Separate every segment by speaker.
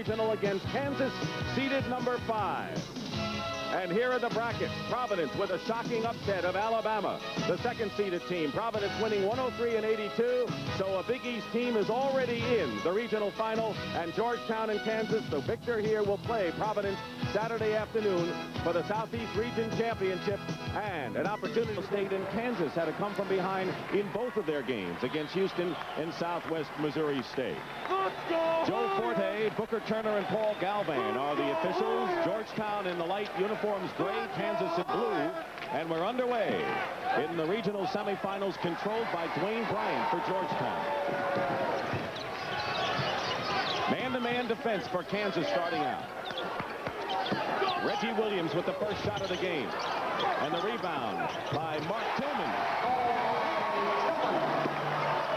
Speaker 1: regional against Kansas, seeded number 5. And here are the brackets. Providence with a shocking upset of Alabama, the second-seeded team. Providence winning 103-82, so a Big East team is already in the regional final. And Georgetown and Kansas, the victor here, will play Providence Saturday afternoon for the Southeast Region Championship. And an opportunity state in Kansas had to come from behind in both of their games against Houston and Southwest Missouri State. Joe Forte, Booker Turner, and Paul Galvan are the officials. Georgetown in the light uniforms gray, Kansas in blue. And we're underway in the regional semifinals, controlled by Dwayne Bryant for Georgetown. Man-to-man defense for Kansas starting out. Reggie Williams with the first shot of the game. And the rebound by Mark Tillman.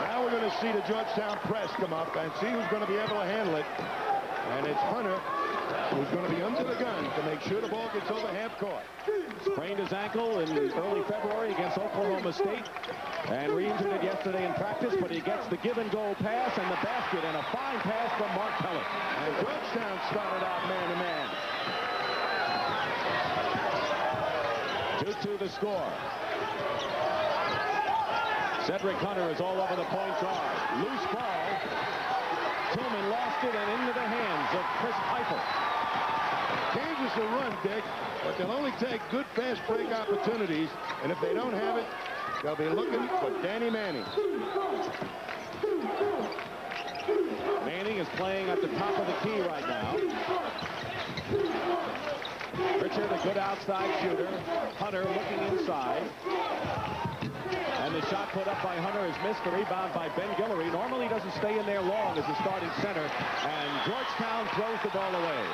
Speaker 2: Now we're going to see the Georgetown press come up and see who's going to be able to handle it. And it's Hunter who's going to be under the gun to make sure the ball gets over half court.
Speaker 1: Sprained his ankle in early February against Oklahoma State and re-injured it yesterday in practice, but he gets the give-and-go pass and the basket, and a fine pass from Mark Pellet.
Speaker 2: And Georgetown started out man-to-man.
Speaker 1: 2-2 the score. Cedric Hunter is all over the point guard. Loose ball. Tillman lost it and into the hands of Chris Piper.
Speaker 2: Kansas will run, Dick, but they'll only take good fast break opportunities, and if they don't have it, they'll be looking for Danny Manning.
Speaker 1: Manning is playing at the top of the key right now. Richard, a good outside shooter. Hunter looking inside. And the shot put up by Hunter is missed. The rebound by Ben Guillory. Normally doesn't stay in there long as the starting center. And Georgetown throws the ball away.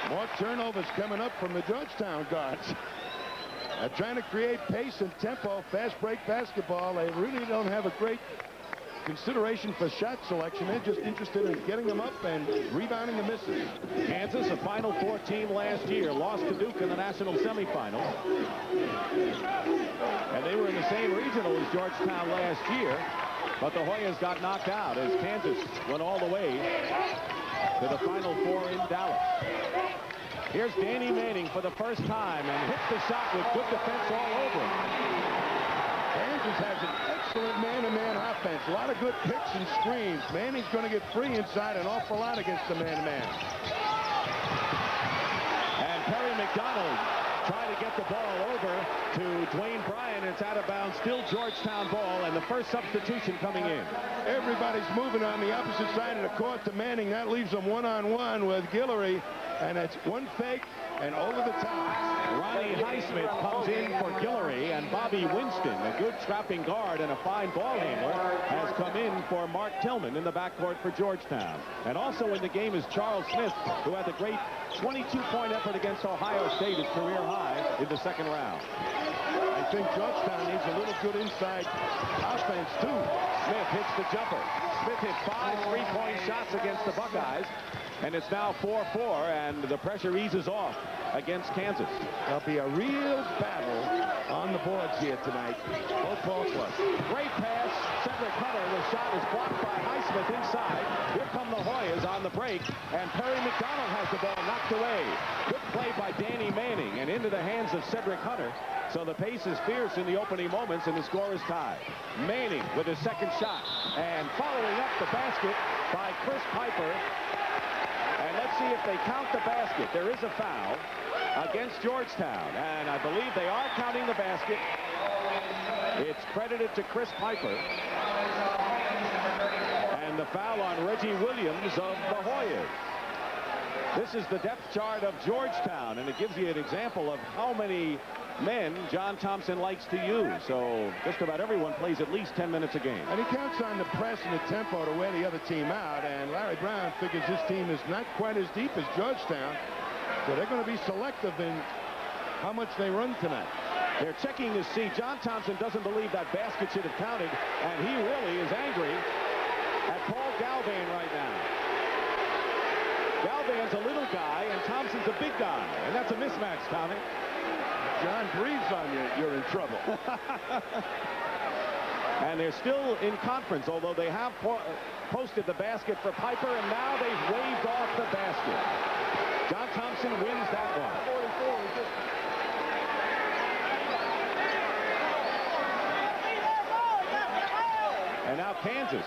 Speaker 2: More turnovers coming up from the Georgetown guards. They're trying to create pace and tempo, fast break basketball. They really don't have a great consideration for shot selection. They're just interested in getting them up and rebounding the misses.
Speaker 1: Kansas, a Final Four team last year, lost to Duke in the national semifinal. And they were in the same regional as Georgetown last year, but the Hoyas got knocked out as Kansas went all the way to the Final Four in Dallas. Here's Danny Manning for the first time and hits the shot with good defense all over him.
Speaker 2: Kansas has an excellent man-to-man offense. A lot of good picks and screens. Manning's going to get free inside an awful lot against the man-to-man.
Speaker 1: And Perry McDonald trying to get the ball over to Dwayne Bryant. It's out of bounds. Still Georgetown ball, and the first substitution coming in.
Speaker 2: Everybody's moving on the opposite side of the court to Manning. That leaves them one-on-one with Guillory. And it's one fake and over the top.
Speaker 1: Ronnie Highsmith comes in for Guillory, and Bobby Winston, a good trapping guard and a fine ball handler, has come in for Mark Tillman in the backcourt for Georgetown. And also in the game is Charles Smith, who had the great 22-point effort against Ohio State, his career high in the second round.
Speaker 2: I think Georgetown needs a little good inside offense, too.
Speaker 1: Smith hits the jumper. Smith hit 5 three-point shots against the Buckeyes. And it's now 4-4, and the pressure eases off against Kansas.
Speaker 2: There'll be a real battle on the boards here tonight. Both ball clubs.
Speaker 1: Great pass. Cedric Hunter. The shot is blocked by Highsmith inside. Here come the Hoyas on the break, and Perry McDonald has the ball knocked away. Good play by Danny Manning, and into the hands of Cedric Hunter. So the pace is fierce in the opening moments, and the score is tied. Manning with his second shot, and following up the basket by Chris Piper. And let's see if they count the basket. There is a foul against Georgetown, and I believe they are counting the basket. It's credited to Chris Piper. And the foul on Reggie Williams of the Hoyas. This is the depth chart of Georgetown, and it gives you an example of how many men John Thompson likes to use. So just about everyone plays at least 10 minutes a game.
Speaker 2: And he counts on the press and the tempo to wear the other team out. And Larry Brown figures his team is not quite as deep as Georgetown. So they're going to be selective in how much they run tonight.
Speaker 1: They're checking to see. John Thompson doesn't believe that basket should have counted. And he really is angry at Paul Galvan right now. Galvan's a little guy and Thompson's a big guy. And that's a mismatch, Tommy.
Speaker 2: John breathes on you, you're in trouble.
Speaker 1: And they're still in conference, although they have posted the basket for Piper, and now they've waved off the basket. John Thompson wins that one. And now Kansas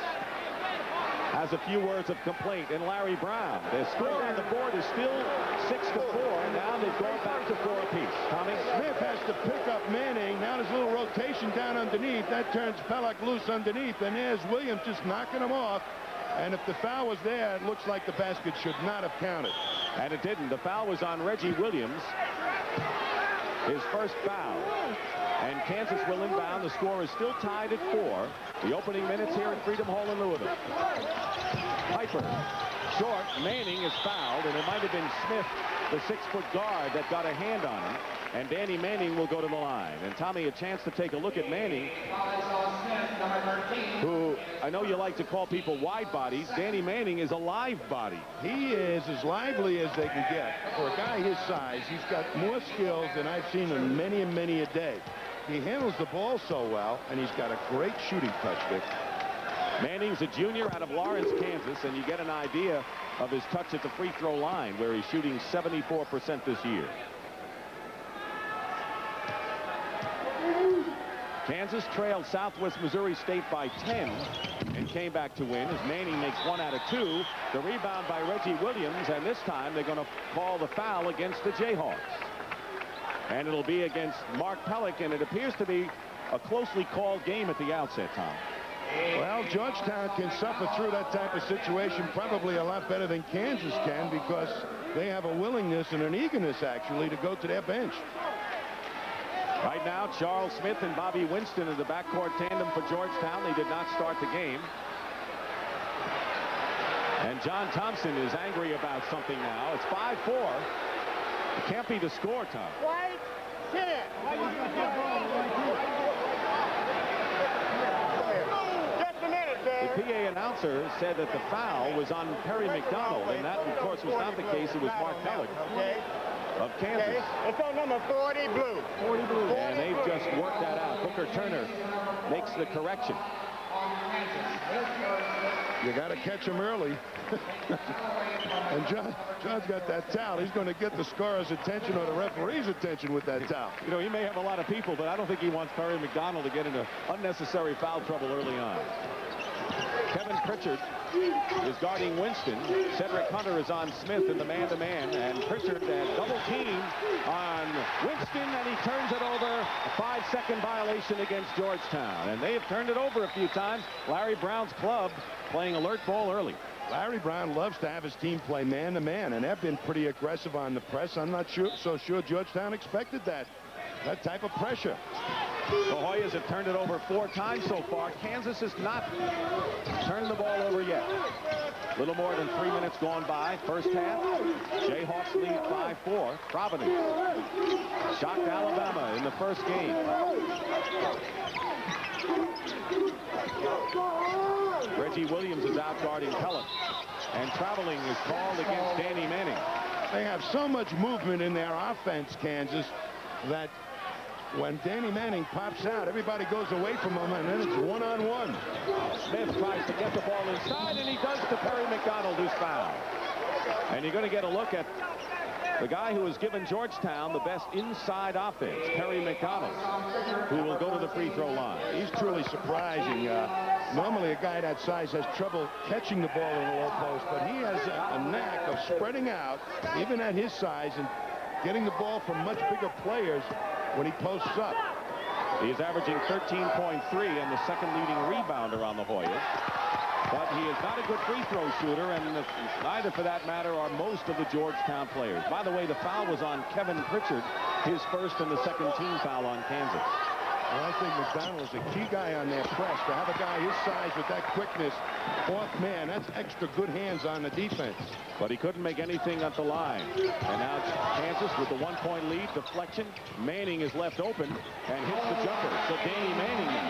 Speaker 1: has a few words of complaint in Larry Brown. Their score on the board is still 6-4. Now they've gone back to 4 apiece. Tommy?
Speaker 2: Smith has to pick up Manning. Now there's a little rotation down underneath. That turns Pellick loose underneath. And there's Williams just knocking him off. And if the foul was there, it looks like the basket should not have counted.
Speaker 1: And it didn't. The foul was on Reggie Williams. His first foul. And Kansas will inbound. The score is still tied at 4. The opening minutes here at Freedom Hall in Louisville. Piper, short. Manning is fouled, and it might have been Smith, the 6-foot guard, that got a hand on him. And Danny Manning will go to the line. And Tommy, a chance to take a look at Manning, who I know you like to call people wide bodies. Danny Manning is a live body.
Speaker 2: He is as lively as they can get. For a guy his size, he's got more skills than I've seen in many and many a day. He handles the ball so well, and he's got a great shooting touch, Dick.
Speaker 1: Manning's a junior out of Lawrence, Kansas, and you get an idea of his touch at the free throw line, where he's shooting 74% this year. Kansas trailed Southwest Missouri State by 10 and came back to win as Manning makes 1 out of 2. The rebound by Reggie Williams, and this time they're going to call the foul against the Jayhawks. And it'll be against Mark Pellick, and it appears to be a closely called game at the outset, Tom.
Speaker 2: Well, Georgetown can suffer through that type of situation probably a lot better than Kansas can, because they have a willingness and an eagerness, actually, to go to their bench.
Speaker 1: Right now, Charles Smith and Bobby Winston are the backcourt tandem for Georgetown. They did not start the game. And John Thompson is angry about something now. It's 5-4. It can't be the score, Tom.
Speaker 3: White, can't. Just a minute, there.
Speaker 1: The PA announcer said that the foul was on Perry McDonald, and that, of course, was not the case. It was Mark Pellick of Kansas.
Speaker 3: Okay. It's on number 40 blue. 40 blue.
Speaker 1: And they've just worked that out. Booker Turner makes the correction.
Speaker 2: You got to catch him early. And John's got that towel. He's going to get the scorer's attention or the referee's attention with that towel.
Speaker 1: You know, he may have a lot of people, but I don't think he wants Perry McDonald to get into unnecessary foul trouble early on. Kevin Pritchard is guarding Winston. Cedric Hunter is on Smith in the man-to-man, and Pritchard had double team on Winston, and he turns it over. A 5-second violation against Georgetown, and they have turned it over a few times. Larry Brown's club playing alert ball early.
Speaker 2: Larry Brown loves to have his team play man-to-man, and they've been pretty aggressive on the press. I'm not so sure Georgetown expected that type of pressure.
Speaker 1: The Hoyas have turned it over 4 times so far. Kansas has not turned the ball over yet. A little more than 3 minutes gone by. First half, Jayhawks lead 5-4. Providence shocked Alabama in the first game. Reggie Williams is out guarding Pellick, and traveling is called against Danny Manning.
Speaker 2: They have so much movement in their offense, Kansas, that when Danny Manning pops out, everybody goes away from him, and then it's one-on-one.
Speaker 1: Smith tries to get the ball inside, and he does to Perry McDonald, who's fouled. And you're going to get a look at the guy who has given Georgetown the best inside offense, Perry McDonald, who will go to the free throw line.
Speaker 2: He's truly surprising. Normally, a guy that size has trouble catching the ball in the low post, but he has a knack of spreading out, even at his size, and getting the ball from much bigger players when he posts up.
Speaker 1: He is averaging 13.3 and the second leading rebounder on the Hoyas. But he is not a good free throw shooter, and neither, for that matter, are most of the Georgetown players. By the way, the foul was on Kevin Pritchard, his first and the second team foul on Kansas.
Speaker 2: Well, I think McDonald is a key guy on their press. To have a guy his size with that quickness, fourth man, that's extra good hands on the defense.
Speaker 1: But he couldn't make anything at the line. And now Kansas with the 1-point lead, deflection. Manning is left open and hits the jumper. So Danny Manning now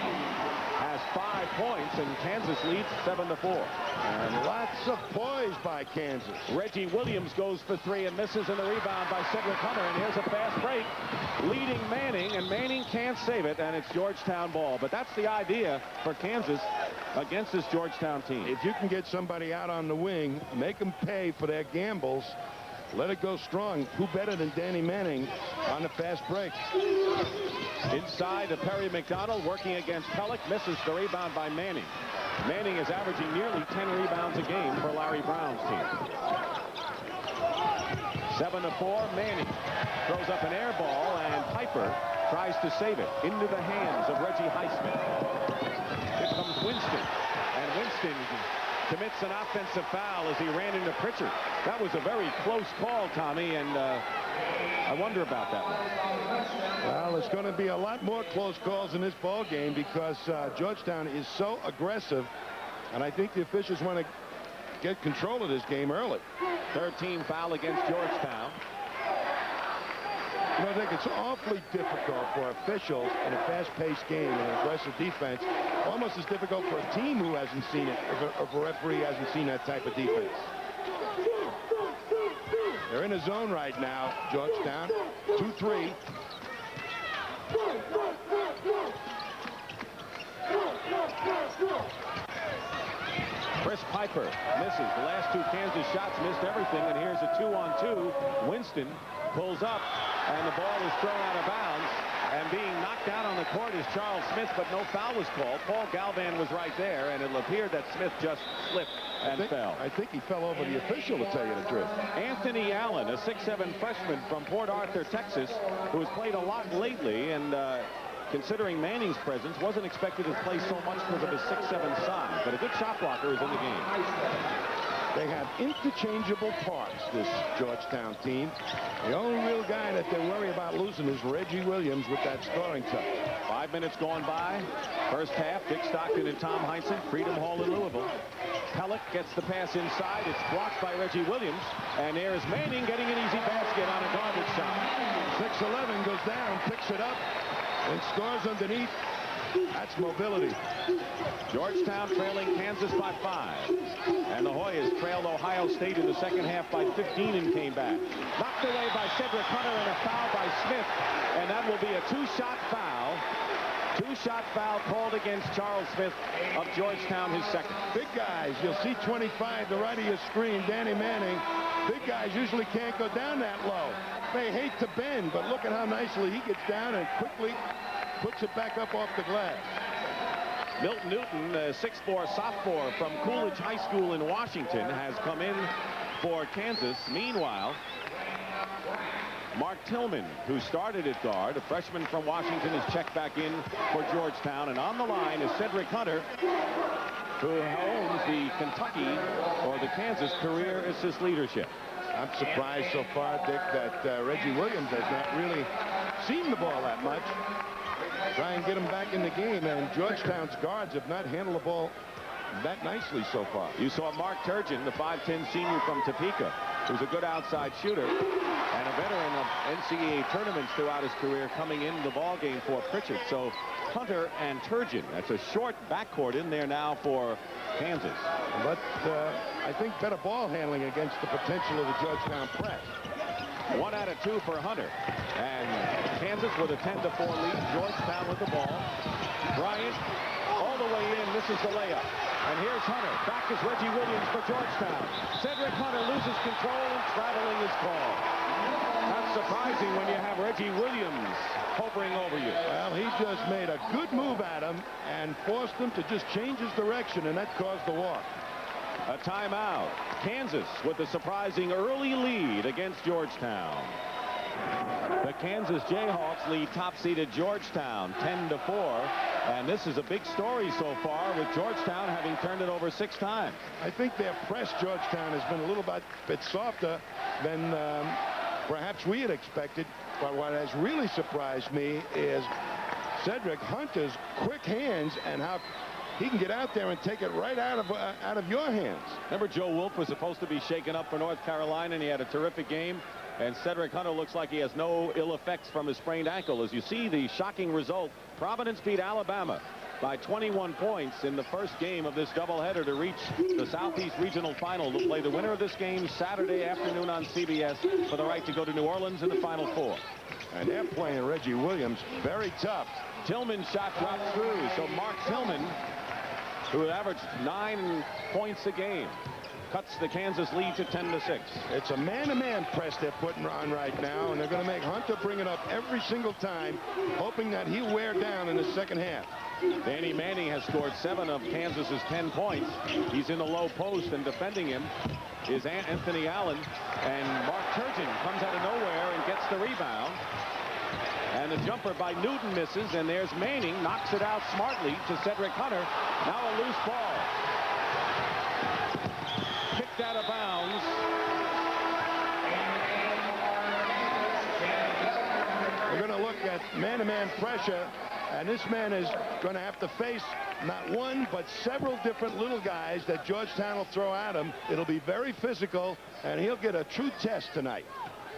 Speaker 1: has 5 points, and Kansas leads 7-4.
Speaker 2: And lots of poise by Kansas.
Speaker 1: Reggie Williams goes for 3 and misses, and the rebound by Cedric Hunter. And here's a fast break leading Manning, and Manning can't save it, and it's Georgetown ball. But that's the idea for Kansas against this Georgetown team.
Speaker 2: If you can get somebody out on the wing, make them pay for their gambles, let it go strong. Who better than Danny Manning on the fast break?
Speaker 1: Inside to Perry McDonald, working against Pellick, misses the rebound by Manning. Manning is averaging nearly 10 rebounds a game for Larry Brown's team. 7-4, Manning throws up an air ball, and Piper tries to save it into the hands of Reggie Highsmith. Here comes Winston, and Winston commits an offensive foul as he ran into Pritchard. That was a very close call, Tommy, and I wonder about that one.
Speaker 2: Well, there's going to be a lot more close calls in this ball game because Georgetown is so aggressive, and I think the officials want to get control of this game early.
Speaker 1: 13 foul against Georgetown.
Speaker 2: You know, I think it's awfully difficult for officials in a fast-paced game and an aggressive defense. Almost as difficult for a team who hasn't seen it, if a referee hasn't seen that type of defense. They're in a zone right now, Georgetown. 2-3.
Speaker 1: Chris Piper misses. The last 2 Kansas shots missed everything, and here's a 2-on-2. Winston pulls up, and the ball is thrown out of bounds, and being knocked down on the court is Charles Smith, but no foul was called. Paul Galvan was right there, and it appeared that Smith just slipped and fell.
Speaker 2: I think he fell over the official, to tell you the truth.
Speaker 1: Anthony Allen, a 6'7" freshman from Port Arthur, Texas, who has played a lot lately, and considering Manning's presence, wasn't expected to play so much because of his 6'7" size, but a good shot blocker is in the game.
Speaker 2: They have interchangeable parts, this Georgetown team. The only real guy that they worry about losing is Reggie Williams with that scoring touch.
Speaker 1: 5 minutes gone by. First half, Dick Stockton and Tom Heinsohn, Freedom Hall in Louisville. Pellick gets the pass inside. It's blocked by Reggie Williams. And there's Manning getting an easy basket on a garbage shot.
Speaker 2: 6'11" goes down, picks it up, and scores underneath. That's mobility.
Speaker 1: Georgetown trailing Kansas by 5. And the Hoyas trailed Ohio State in the second half by 15 and came back. Knocked away by Cedric Hunter, and a foul by Smith. And that will be a 2-shot foul. 2-shot foul called against Charles Smith of Georgetown, his second.
Speaker 2: Big guys, you'll see 25 to the right of your screen, Danny Manning. Big guys usually can't go down that low. They hate to bend, but look at how nicely he gets down and quickly puts it back up off the glass.
Speaker 1: Milton Newton, a 6'4" sophomore from Coolidge High School in Washington, has come in for Kansas. Meanwhile, Mark Tillman, who started at guard, a freshman from Washington, is checked back in for Georgetown. And on the line is Cedric Hunter, who owns the Kentucky or the Kansas career assist leadership.
Speaker 2: I'm surprised so far, Dick, that Reggie Williams has not really seen the ball that much. Try and get him back in the game, and Georgetown's guards have not handled the ball that nicely so far.
Speaker 1: You saw Mark Turgeon, the 5'10" senior from Topeka, who's a good outside shooter and a veteran of NCAA tournaments throughout his career, coming into the ball game for Pritchard. So Hunter and Turgeon, that's a short backcourt in there now for Kansas.
Speaker 2: But I think better ball handling against the potential of the Georgetown press.
Speaker 1: 1 out of 2 for Hunter. And Kansas with a 10-4 lead. Georgetown with the ball. Bryant all the way in, misses the layup. And here's Hunter. Back is Reggie Williams for Georgetown. Cedric Hunter loses control, and traveling is called. That's surprising when you have Reggie Williams hovering over you.
Speaker 2: Well, he just made a good move at him and forced him to just change his direction, and that caused the walk.
Speaker 1: A timeout. Kansas with a surprising early lead against Georgetown. The Kansas Jayhawks lead top-seeded Georgetown 10-4. And this is a big story so far, with Georgetown having turned it over 6 times.
Speaker 2: I think their press, Georgetown, has been a little bit softer than perhaps we had expected. But what has really surprised me is Cedric Hunter's quick hands and how he can get out there and take it right out of your hands.
Speaker 1: Remember, Joe Wolf was supposed to be shaken up for North Carolina, and he had a terrific game. And Cedric Hunter looks like he has no ill effects from his sprained ankle. As you see the shocking result, Providence beat Alabama by 21 points in the first game of this doubleheader to reach the Southeast Regional Final. They'll play the winner of this game Saturday afternoon on CBS for the right to go to New Orleans in the Final Four.
Speaker 2: And they're playing Reggie Williams very tough.
Speaker 1: Tillman's shot dropped through, so Mark Tillman, who averaged 9 points a game, cuts the Kansas lead to 10-6.
Speaker 2: It's a man-to-man press they're putting on right now, and they're going to make Hunter bring it up every single time, hoping that he'll wear down in the second half.
Speaker 1: Danny Manning has scored 7 of Kansas's 10 points. He's in the low post, and defending him is Anthony Allen. And Mark Turgeon comes out of nowhere and gets the rebound. And the jumper by Newton misses, and there's Manning, knocks it out smartly to Cedric Hunter. Now a loose ball. Kicked out of bounds.
Speaker 2: We're going to look at man-to-man pressure, and this man is going to have to face not one but several different little guys that Georgetown will throw at him. It'll be very physical, and he'll get a true test tonight.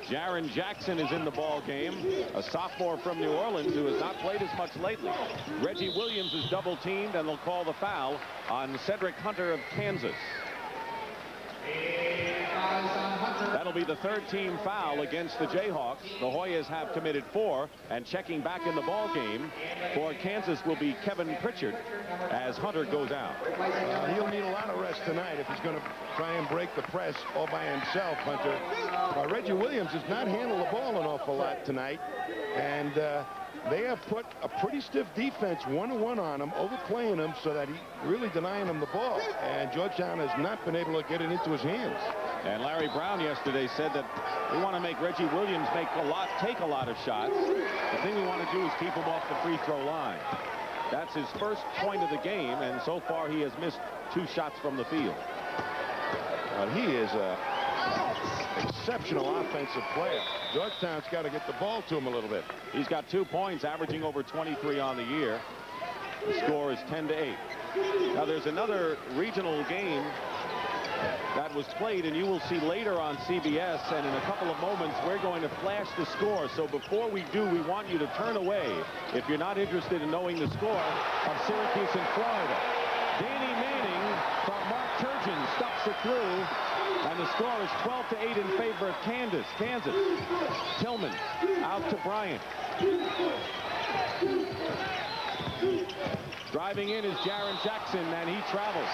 Speaker 1: Jaren Jackson is in the ball game, a sophomore from New Orleans who has not played as much lately. Reggie Williams is double teamed, and they'll call the foul on Cedric Hunter of Kansas. That'll be the third team foul against the Jayhawks. The Hoyas have committed 4, and checking back in the ball game for Kansas will be Kevin Pritchard as Hunter goes out.
Speaker 2: He'll need a lot of rest tonight if he's going to try and break the press all by himself, Hunter. Reggie Williams has not handled the ball an awful lot tonight, and they have put a pretty stiff defense one-on-one on him, overplaying him so that he really denying him the ball. And Georgetown has not been able to get it into his hands.
Speaker 1: And Larry Brown yesterday said that we want to make Reggie Williams take a lot of shots. The thing we want to do is keep him off the free throw line. That's his first point of the game, and so far he has missed 2 shots from the field.
Speaker 2: He is a exceptional offensive player. Georgetown's got to get the ball to him a little bit.
Speaker 1: He's got 2 points, averaging over 23 on the year. The score is 10-8. Now there's another regional game that was played, and you will see later on CBS, and in a couple of moments we're going to flash the score. So before we do, we want you to turn away if you're not interested in knowing the score of Syracuse and Florida. Danny Manning from Mark Turgeon stuffs it through, and the score is 12-8 in favor of Kansas. Tillman out to Bryant. Driving in is Jaren Jackson, and he travels.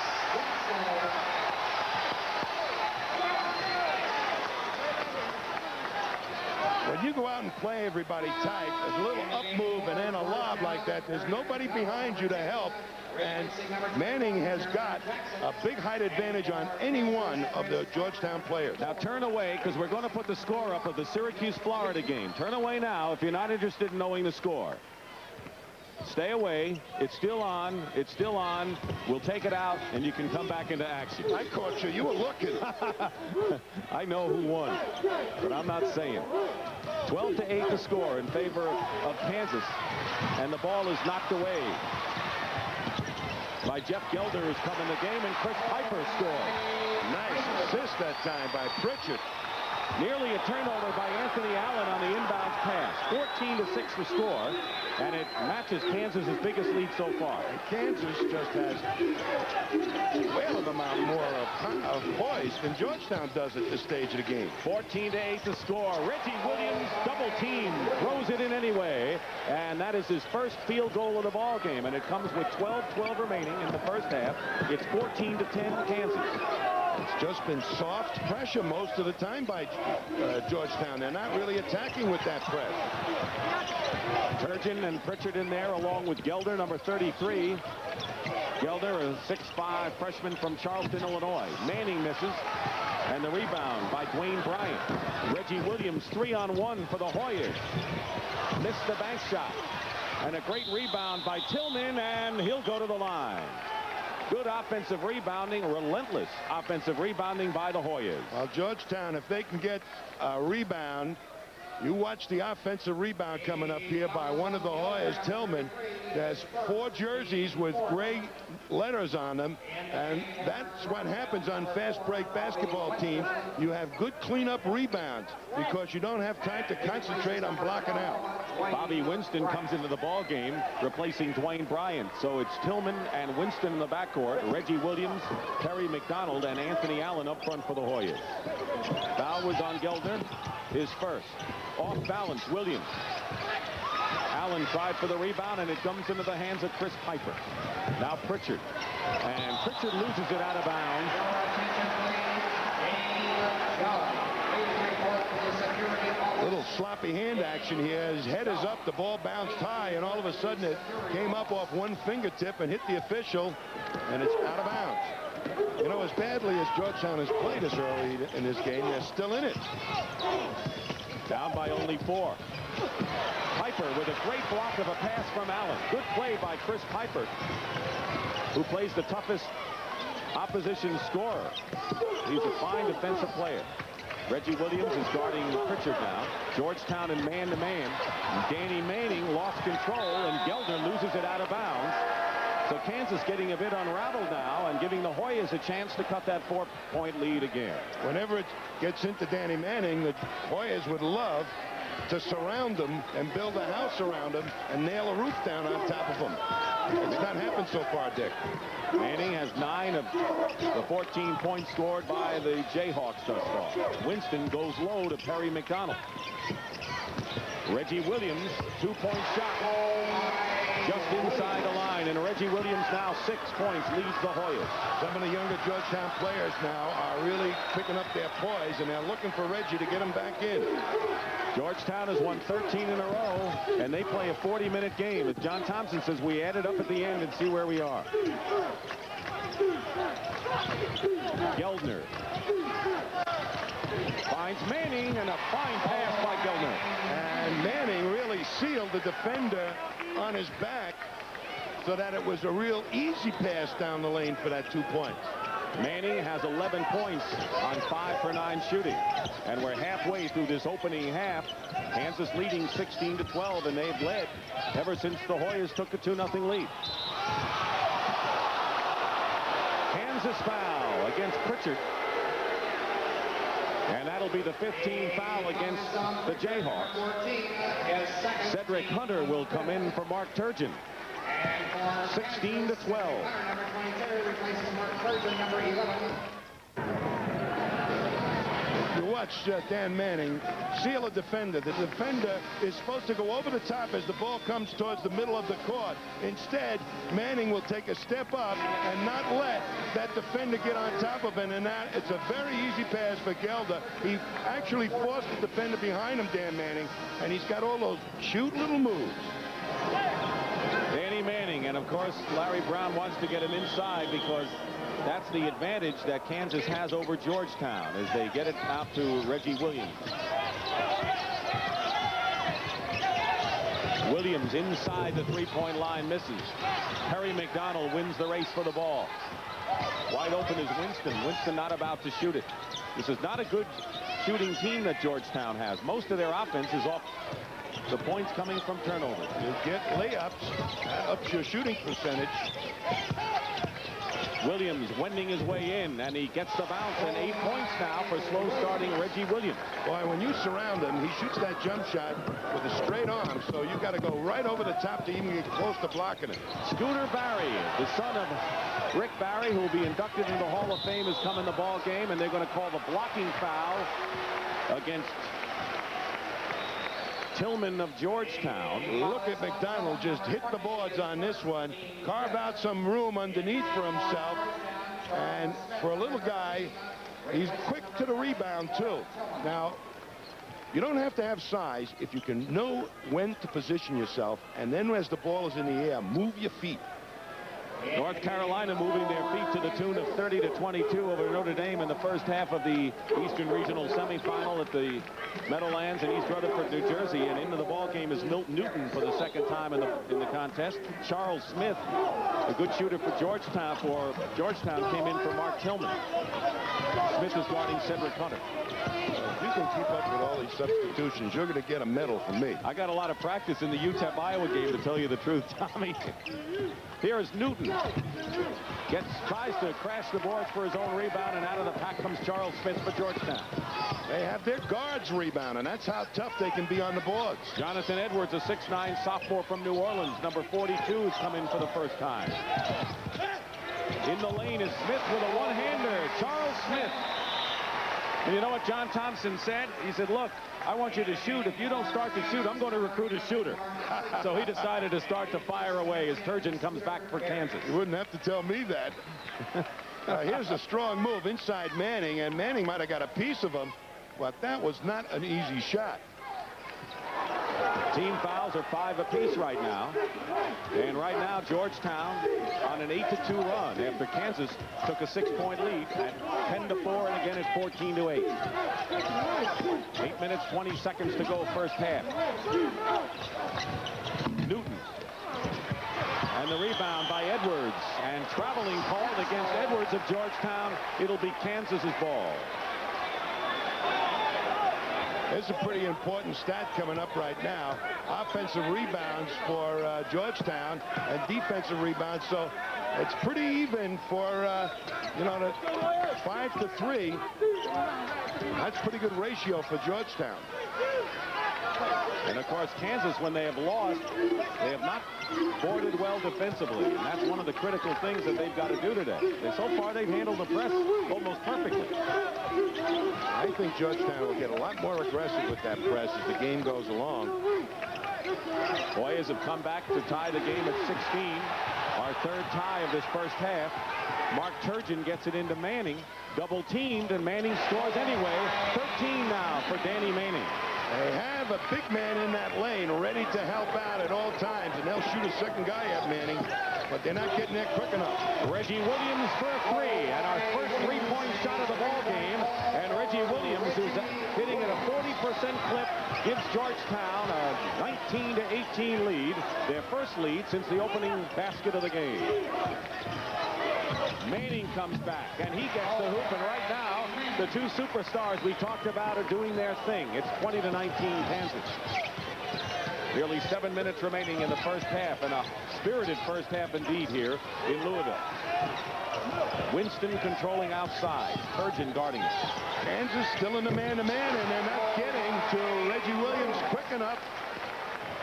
Speaker 2: When you go out and play everybody tight, there's a little up move and then a lob like that. There's nobody behind you to help. And Manning has got a big height advantage on any one of the Georgetown players.
Speaker 1: Now turn away, because we're going to put the score up of the Syracuse-Florida game. Turn away now if you're not interested in knowing the score. Stay away. It's still on. It's still on. We'll take it out, and you can come back into action.
Speaker 2: I caught you. You were looking.
Speaker 1: I know who won, but I'm not saying. 12-8 the score in favor of Kansas, and the ball is knocked away by Jeff Gelder, who's come in the game, and Chris Piper scored.
Speaker 2: Nice assist that time by Pritchard.
Speaker 1: Nearly a turnover by Anthony Allen on the inbound pass. 14-6 the score, and it matches Kansas's biggest lead so far.
Speaker 2: And Kansas just has a whale of amount more of poise than Georgetown does at this stage of the game.
Speaker 1: 14-8 the score. Reggie Williams, double team, throws it in anyway, and that is his first field goal of the ball game, and it comes with 12-12 remaining in the first half. It's 14-10 Kansas.
Speaker 2: It's just been soft pressure most of the time by Georgetown. They're not really attacking with that press.
Speaker 1: Turgeon and Pritchard in there, along with Gelder, number 33. Gelder, a 6'5" freshman from Charleston, Illinois. Manning misses, and the rebound by Dwayne Bryant. Reggie Williams, 3-on-1 for the Hoyas. Missed the bank shot. And a great rebound by Tillman, and he'll go to the line. Good offensive rebounding, relentless offensive rebounding by the Hoyas.
Speaker 2: Well, Georgetown, if they can get a rebound You watch the offensive rebound coming up here by one of the Hoyas, Tillman. There's 4 jerseys with gray letters on them, and that's what happens on fast break basketball teams. You have good cleanup rebounds because you don't have time to concentrate on blocking out.
Speaker 1: Bobby Winston comes into the ball game, replacing Dwayne Bryant. So it's Tillman and Winston in the backcourt. Reggie Williams, Terry McDonald, and Anthony Allen up front for the Hoyas. Foul was on Geldner, his first. Off balance, Williams. Allen tried for the rebound, and it comes into the hands of Chris Piper. Now Pritchard. And Pritchard loses it out of bounds.
Speaker 2: Little sloppy hand action here. His head is up, the ball bounced high, and all of a sudden it came up off one fingertip and hit the official, and it's out of bounds. You know, as badly as Georgetown has played us early in this game, they're still in it.
Speaker 1: Down by only 4. Piper with a great block of a pass from Allen. Good play by Chris Piper, who plays the toughest opposition scorer. He's a fine defensive player. Reggie Williams is guarding Pritchard now. Georgetown in man-to-man. Danny Manning lost control, and Geldner loses it out of bounds. So Kansas getting a bit unraveled now and giving the Hoyas a chance to cut that 4-point lead again.
Speaker 2: Whenever it gets into Danny Manning, the Hoyas would love to surround him and build a house around him and nail a roof down on top of him. It's not happened so far, Dick.
Speaker 1: Manning has 9 of the 14 points scored by the Jayhawks thus far. Winston goes low to Perry McDonald. Reggie Williams, 2-point shot. Just inside the line, and Reggie Williams now 6 points, leads the Hoyas.
Speaker 2: Some of the younger Georgetown players now are really picking up their poise, and they're looking for Reggie to get him back in.
Speaker 1: Georgetown has won 13 in a row, and they play a 40-minute game. As John Thompson says, we add it up at the end and see where we are. Geldner finds Manning, and a fine pass by Geldner.
Speaker 2: And Manning really sealed the defender on his back so that it was a real easy pass down the lane for that 2 points.
Speaker 1: Manning has 11 points on 5 for 9 shooting, and we're halfway through this opening half. Kansas leading 16-12, and they've led ever since the Hoyas took a 2-0 lead. Kansas foul against Pritchard, and that'll be the 15th foul against the Jayhawks. Cedric Hunter will come in for Mark Turgeon. 16-12.
Speaker 2: You watch Dan Manning seal a defender. The defender is supposed to go over the top as the ball comes towards the middle of the court. Instead, Manning will take a step up and not let that defender get on top of him. And that it's a very easy pass for Geldner. He actually forced the defender behind him, Dan Manning, and he's got all those cute little moves.
Speaker 1: Danny Manning, and of course Larry Brown wants to get him inside because that's the advantage that Kansas has over Georgetown as they get it out to Reggie Williams. Williams inside the 3-point line misses. Perry McDonald wins the race for the ball. Wide open is Winston. Winston not about to shoot it. This is not a good shooting team that Georgetown has. Most of their offense is off the points coming from turnovers.
Speaker 2: You get layups, that ups your shooting percentage.
Speaker 1: Williams wending his way in, and he gets the bounce, and 8 points now for slow starting Reggie Williams.
Speaker 2: Boy, when you surround him, he shoots that jump shot with a straight arm, so you've got to go right over the top to even get close to blocking it.
Speaker 1: Scooter Barry, the son of Rick Barry, who will be inducted into the Hall of Fame, has come in the ball game, and they're going to call the blocking foul against Tillman of Georgetown.
Speaker 2: Look at McDonald just hit the boards on this one, carve out some room underneath for himself, and for a little guy, he's quick to the rebound too. Now, you don't have to have size if you can know when to position yourself, and then as the ball is in the air, move your feet.
Speaker 1: North Carolina moving their feet to the tune of 30-22 over Notre Dame in the first half of the Eastern Regional semifinal at the Meadowlands in East Rutherford, New Jersey. And into the ball game is Milt Newton for the second time in the contest. Charles Smith, a good shooter for Georgetown, came in for Mark Tillman. Smith is guarding Cedric Hunter.
Speaker 2: If you can keep up with all these substitutions, you're going to get a medal from me.
Speaker 1: I got a lot of practice in the UTEP-Iowa game, to tell you the truth, Tommy. Here is Newton. Tries to crash the boards for his own rebound, and out of the pack comes Charles Smith for Georgetown.
Speaker 2: They have their guards rebounding. That's how tough they can be on the boards.
Speaker 1: Jonathan Edwards, a 6'9" sophomore from New Orleans, number 42, has come in for the first time. In the lane is Smith with a one-hander. Charles Smith. And you know what John Thompson said? He said, look, I want you to shoot. If you don't start to shoot, I'm going to recruit a shooter. So he decided to start to fire away as Turgeon comes back for Kansas.
Speaker 2: You wouldn't have to tell me that. Here's a strong move inside Manning, and Manning might have got a piece of him, but that was not an easy shot.
Speaker 1: Team fouls are 5 apiece right now. And right now, Georgetown on an 8-2 run after Kansas took a 6-point lead at 10-4, and again it's 14-8. 8 minutes, 20 seconds to go first half. Newton. And the rebound by Edwards. And traveling called against Edwards of Georgetown. It'll be Kansas's ball.
Speaker 2: It's a pretty important stat coming up right now. Offensive rebounds for Georgetown and defensive rebounds. So it's pretty even for, you know, the 5-3. That's a pretty good ratio for Georgetown.
Speaker 1: And of course, Kansas, when they have lost, they have not boarded well defensively. And that's one of the critical things that they've got to do today. So far, they've handled the press almost perfectly.
Speaker 2: I think Georgetown will get a lot more aggressive with that press as the game goes along.
Speaker 1: Hoyas have come back to tie the game at 16. Our third tie of this first half. Mark Turgeon gets it into Manning. Double teamed, and Manning scores anyway. 13 now for Danny Manning.
Speaker 2: They have a big man in that lane ready to help out at all times, and they'll shoot a second guy at Manning, but they're not getting there quick enough.
Speaker 1: Reggie Williams for a 3, and our first 3-point shot of the ball game. And Reggie Williams, who's hitting at a 40% clip, gives Georgetown a 19-18 lead, their first lead since the opening basket of the game. Manning comes back, and he gets the hoop, and right now, the two superstars we talked about are doing their thing. It's 20-19 Kansas. Nearly 7 minutes remaining in the first half, and a spirited first half indeed here in Louisville. Winston controlling outside. Turgeon guarding it.
Speaker 2: Kansas still in the man-to-man, and they're not getting to Reggie Williams quick enough.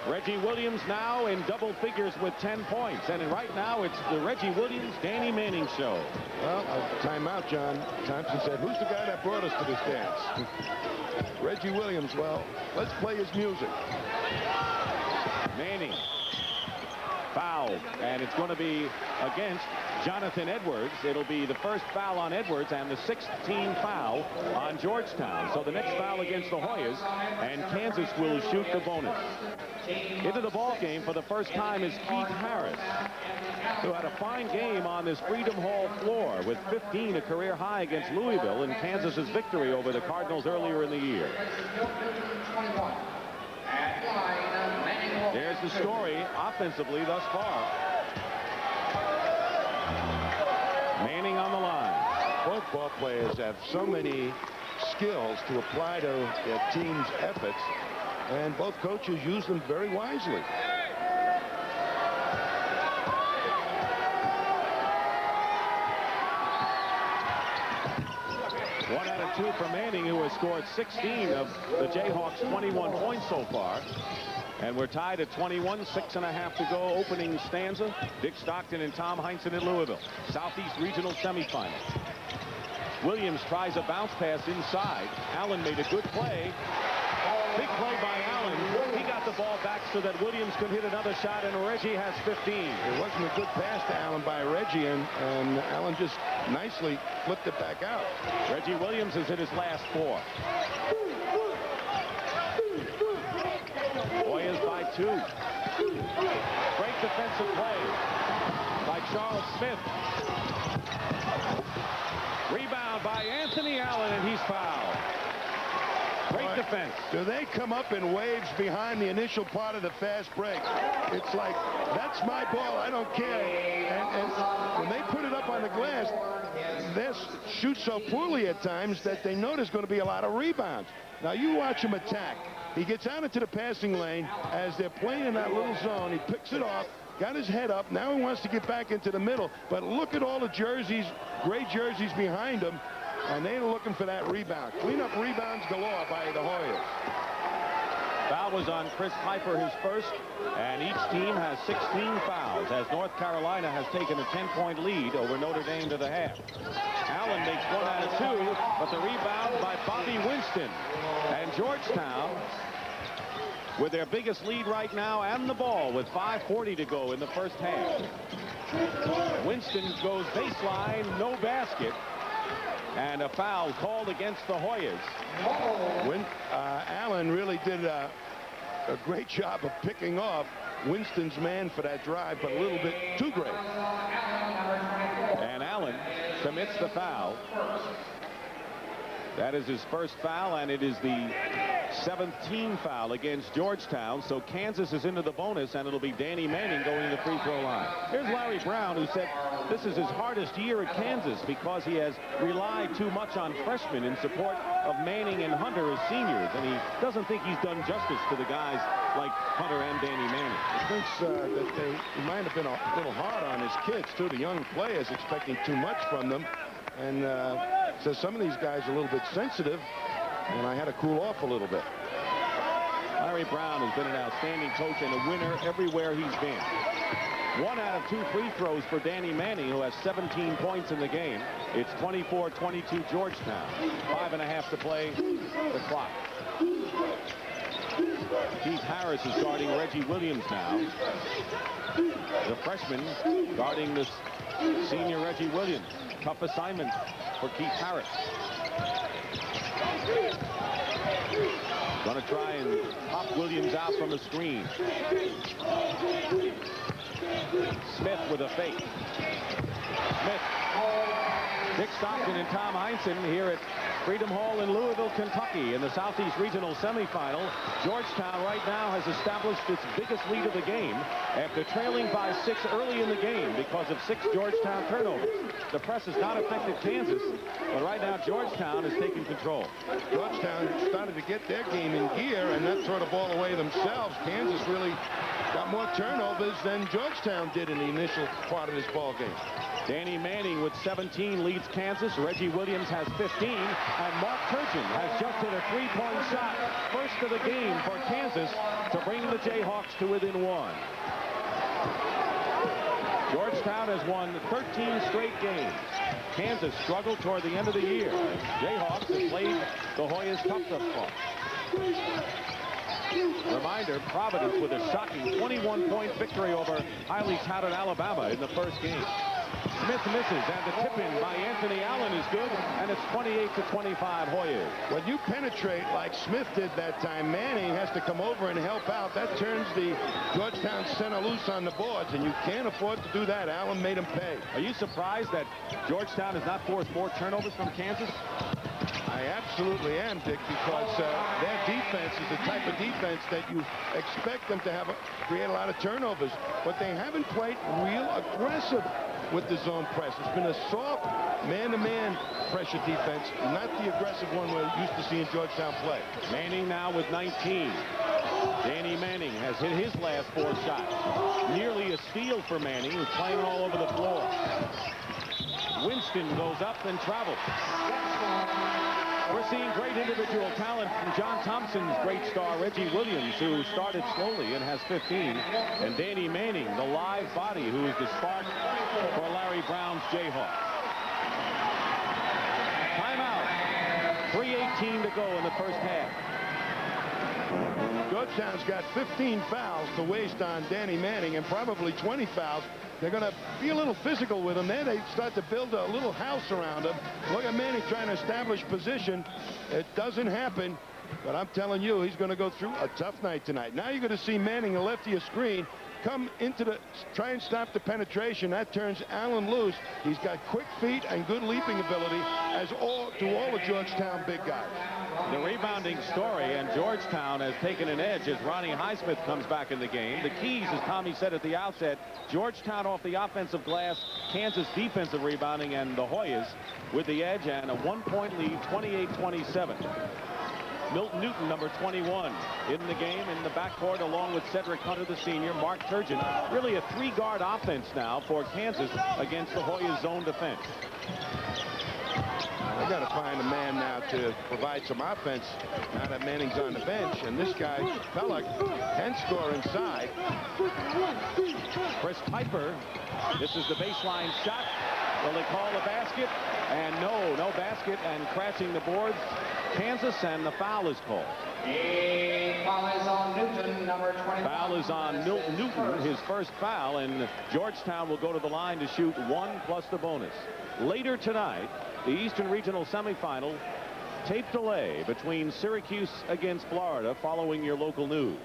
Speaker 1: Reggie Williams now in double figures with 10 points. And right now, it's the Reggie Williams, Danny Manning show.
Speaker 2: Well, timeout, John. Thompson said, who's the guy that brought us to this dance? Reggie Williams. Well, let's play his music.
Speaker 1: Manning fouled, and it's going to be against Jonathan Edwards. It'll be the first foul on Edwards and the 16th team foul on Georgetown. So the next foul against the Hoyas, and Kansas will shoot the bonus. Into the ball game for the first time is Keith Harris, who had a fine game on this Freedom Hall floor with 15, a career high against Louisville in Kansas's victory over the Cardinals earlier in the year. There's the story offensively thus far. Manning on the line.
Speaker 2: Both ball players have so many skills to apply to their team's efforts, and both coaches use them very wisely.
Speaker 1: One out of two for Manning, who has scored 16 of the Jayhawks' 21 points so far. And we're tied at 21, 6.5 to go. Opening stanza, Dick Stockton and Tom Heinsohn in Louisville. Southeast Regional semifinal. Williams tries a bounce pass inside. Allen made a good play. Big play by Allen. He got the ball back so that Williams could hit another shot, and Reggie has 15.
Speaker 2: It wasn't a good pass to Allen by Reggie, and Allen just nicely flipped it back out.
Speaker 1: Reggie Williams has hit his last 4. Hoyas by 2. Great defensive play by Charles Smith. Rebound by Anthony Allen, and he's fouled. Great defense.
Speaker 2: Do they come up in waves behind the initial part of the fast break? It's like, that's my ball, I don't care. And when they put it up on the glass, they shoot so poorly at times that they know there's going to be a lot of rebounds. Now you watch him attack. He gets out into the passing lane as they're playing in that little zone. He picks it off, got his head up. Now he wants to get back into the middle. But look at all the jerseys, gray jerseys behind him. And they're looking for that rebound. Clean-up rebounds galore by the Hoyas.
Speaker 1: Foul was on Chris Piper, his first, and each team has 16 fouls as North Carolina has taken a 10-point lead over Notre Dame to the half. Allen makes 1 out of 2, but the rebound by Bobby Winston. And Georgetown, with their biggest lead right now and the ball with 5:40 to go in the first half. Winston goes baseline, no basket. And a foul called against the Hoyas.
Speaker 2: Allen really did a great job of picking off Winston's man for that drive, but a little bit too great.
Speaker 1: And Allen commits the foul. That is his first foul, and it is the 7th team foul against Georgetown. So Kansas is into the bonus, and it'll be Danny Manning going to the free throw line. Here's Larry Brown, who said this is his hardest year at Kansas because he has relied too much on freshmen in support of Manning and Hunter as seniors, and he doesn't think he's done justice to the guys like Hunter and Danny Manning.
Speaker 2: He thinks that he might have been a little hard on his kids, too, the young players, expecting too much from them. And says some of these guys are a little bit sensitive, and I had to cool off a little bit.
Speaker 1: Larry Brown has been an outstanding coach and a winner everywhere he's been. 1 out of 2 free throws for Danny Manning, who has 17 points in the game. It's 24-22 Georgetown. 5.5 to play the clock. Keith Harris is guarding Reggie Williams now. The freshman guarding this senior Reggie Williams. Tough assignment for Keith Harris. Going to try and pop Williams out from the screen. Smith with a fake. Smith. Dick Stockton and Tom Heinsohn here at Freedom Hall in Louisville, Kentucky in the Southeast Regional Semifinal. Georgetown right now has established its biggest lead of the game after trailing by 6 early in the game because of 6 Georgetown turnovers. The press has not affected Kansas, but right now Georgetown is taking control.
Speaker 2: Georgetown started to get their game in gear and not throw the ball away themselves. Kansas really got more turnovers than Georgetown did in the initial part of this ball game.
Speaker 1: Danny Manning with 17 leads Kansas. Reggie Williams has 15, and Mark Turgeon has just hit a 3-point shot, first of the game for Kansas, to bring the Jayhawks to within 1. Georgetown has won 13 straight games. Kansas struggled toward the end of the year. Jayhawks have played the Hoyas tough thus far. Reminder, Providence with a shocking 21-point victory over highly touted Alabama in the first game. Smith misses, and the tip-in by Anthony Allen is good, and it's 28-25 Hoyas.
Speaker 2: When you penetrate like Smith did that time, Manning has to come over and help out. That turns the Georgetown center loose on the boards, and you can't afford to do that. Allen made him pay.
Speaker 1: Are you surprised that Georgetown has not forced more turnovers from Kansas?
Speaker 2: I absolutely am, Dick, because their defense is the type of defense that you expect them to create a lot of turnovers, but they haven't played real aggressive with the zone press. It's been a soft man-to-man pressure defense, not the aggressive one we're used to seeing Georgetown play.
Speaker 1: Manning now with 19. Danny Manning has hit his last 4 shots. Nearly a steal for Manning, who's playing all over the floor. Winston goes up and travels. We're seeing great individual talent from John Thompson's great star, Reggie Williams, who started slowly and has 15. And Danny Manning, the live body, who is the spark for Larry Brown's Jayhawks. Timeout. 3:18 to go in the first half.
Speaker 2: Georgetown's got 15 fouls to waste on Danny Manning and probably 20 fouls. They're going to be a little physical with him. There they start to build a little house around him. Look at Manning trying to establish position. It doesn't happen, but I'm telling you, he's going to go through a tough night tonight. Now you're going to see Manning, the lefty, a screen. come into the, try and stop the penetration. That turns Allen loose. He's got quick feet and good leaping ability, as all the Georgetown big guys.
Speaker 1: The rebounding story, and Georgetown has taken an edge as Ronnie Highsmith comes back in the game. The keys, as Tommy said at the outset, Georgetown off the offensive glass, Kansas defensive rebounding, and the Hoyas with the edge, and a 1-point lead, 28-27. Milton Newton, number 21, in the game in the backcourt along with Cedric Hunter, the senior. Mark Turgeon. Really a three-guard offense now for Kansas against the Hoyas' zone defense.
Speaker 2: They got to find a man now to provide some offense now that Manning's on the bench, and this guy Pellick can score inside.
Speaker 1: Chris Piper, this is the baseline shot. Will they call the basket? And no basket, and crashing the boards, Kansas, and the foul is called.
Speaker 4: Foul is on Newton, number 20.
Speaker 1: Foul is on Milton Newton, his first foul, and Georgetown will go to the line to shoot 1 plus the bonus. Later tonight, the Eastern Regional semifinal, tape delay between Syracuse against Florida following your local news.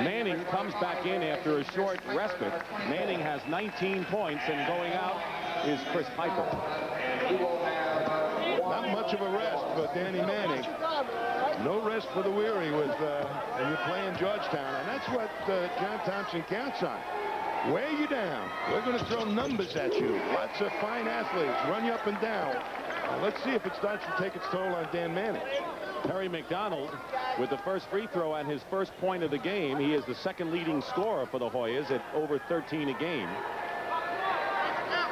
Speaker 1: Manning comes back in after a short respite. Manning has 19 points, and going out is Chris Piper.
Speaker 2: Not much of a rest for Danny Manning. No rest for the weary when you're playing Georgetown, and that's what John Thompson counts on. Wear you down. We're going to throw numbers at you. Lots of fine athletes run you up and down. Let's see if it starts to take its toll on Dan Manning.
Speaker 1: Terry McDonald with the first free throw and his first point of the game. He is the second leading scorer for the Hoyas at over 13 a game.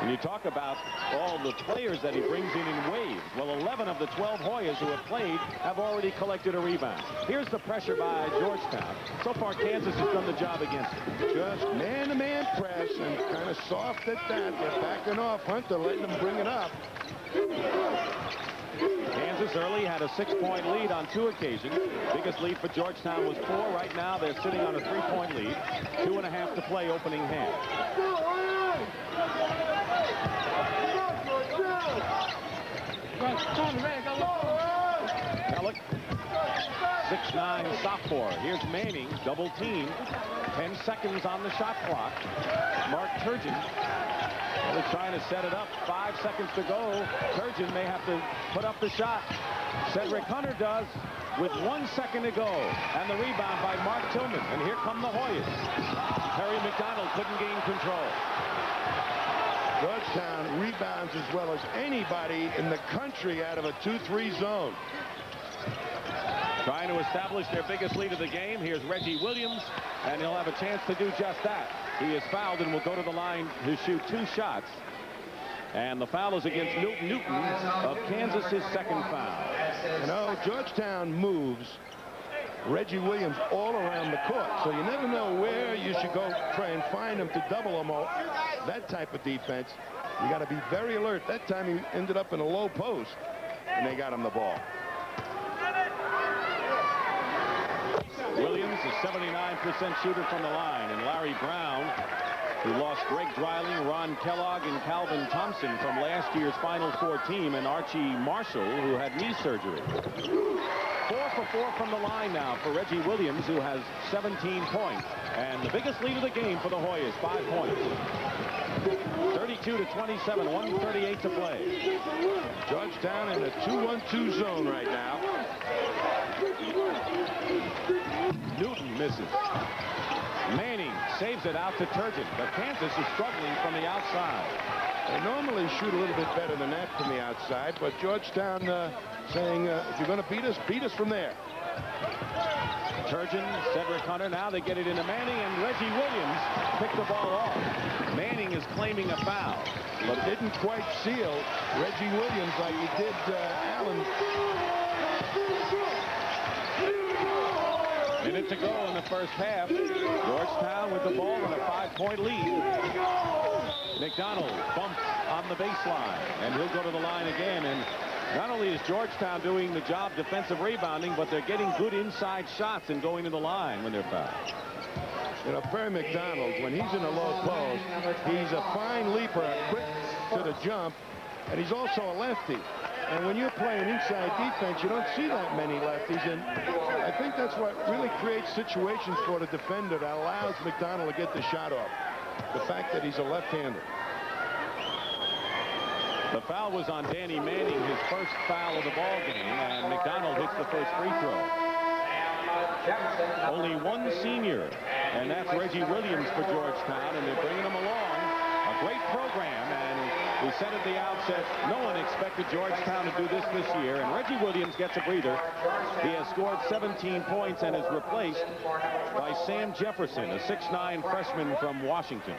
Speaker 1: And you talk about all the players that he brings in waves. Well, 11 of the 12 Hoyas who have played have already collected a rebound. Here's the pressure by Georgetown. So far, Kansas has done the job against it.
Speaker 2: Just man-to-man press, and kind of soft at that. They're backing off Hunter, letting them bring it up.
Speaker 1: Kansas early had a 6-point lead on 2 occasions. Biggest lead for Georgetown was 4. Right now, they're sitting on a 3-point lead. 2.5 to play opening half. Pellick, 6'9" sophomore. Here's Manning, double team. 10 seconds on the shot clock. Mark Turgeon. They're trying to set it up. 5 seconds to go. Turgeon may have to put up the shot. Cedric Hunter does with 1 second to go. And the rebound by Mark Tillman. And here come the Hoyas. Terry McDonald couldn't gain control.
Speaker 2: Georgetown rebounds as well as anybody in the country out of a 2-3 zone.
Speaker 1: Trying to establish their biggest lead of the game. Here's Reggie Williams, and he'll have a chance to do just that. He is fouled and will go to the line to shoot 2 shots. And the foul is against Milton Newton of Kansas, his second foul.
Speaker 2: You know, Georgetown moves Reggie Williams all around the court, so you never know where you should go try and find him to double him. All that type of defense, you got to be very alert. That time he ended up in a low post, and they got him the ball.
Speaker 1: Williams is 79% shooter from the line, and Larry Brown, who lost Greg Dreiling, Ron Kellogg, and Calvin Thompson from last year's Final Four team, and Archie Marshall, who had knee surgery. 4 for 4 from the line now for Reggie Williams, who has 17 points. And the biggest lead of the game for the Hoyas, 5 points. 32-27, 1:38 to play.
Speaker 2: Georgetown in a 2-1-2 zone right now.
Speaker 1: Newton misses. Manning saves it out to Turgeon, but Kansas is struggling from the outside.
Speaker 2: They normally shoot a little bit better than that from the outside, but Georgetown saying, if you're going to beat us from there.
Speaker 1: Turgeon, Cedric Hunter, now they get it into Manning, and Reggie Williams picked the ball off. Manning is claiming a foul,
Speaker 2: but didn't quite seal Reggie Williams like he did Allen.
Speaker 1: Minute to go in the first half. Georgetown with the ball and a 5-point lead. McDonald bumps on the baseline, and he'll go to the line again. And not only is Georgetown doing the job defensive rebounding, but they're getting good inside shots and going to the line when they're fouled.
Speaker 2: You know, Perry McDonald, when he's in a low post, he's a fine leaper, quick to the jump, and he's also a lefty. And when you're playing inside defense, you don't see that many lefties. And I think that's what really creates situations for the defender that allows McDonald to get the shot off. The fact that he's a left-hander.
Speaker 1: The foul was on Danny Manning, his first foul of the ball game, and McDonald hits the first free throw. Only one senior, and that's Reggie Williams for Georgetown, and they're bringing him along. A great program, and we said at the outset, no one expected Georgetown to do this year, and Reggie Williams gets a breather. He has scored 17 points and is replaced by Sam Jefferson, a 6'9" freshman from Washington.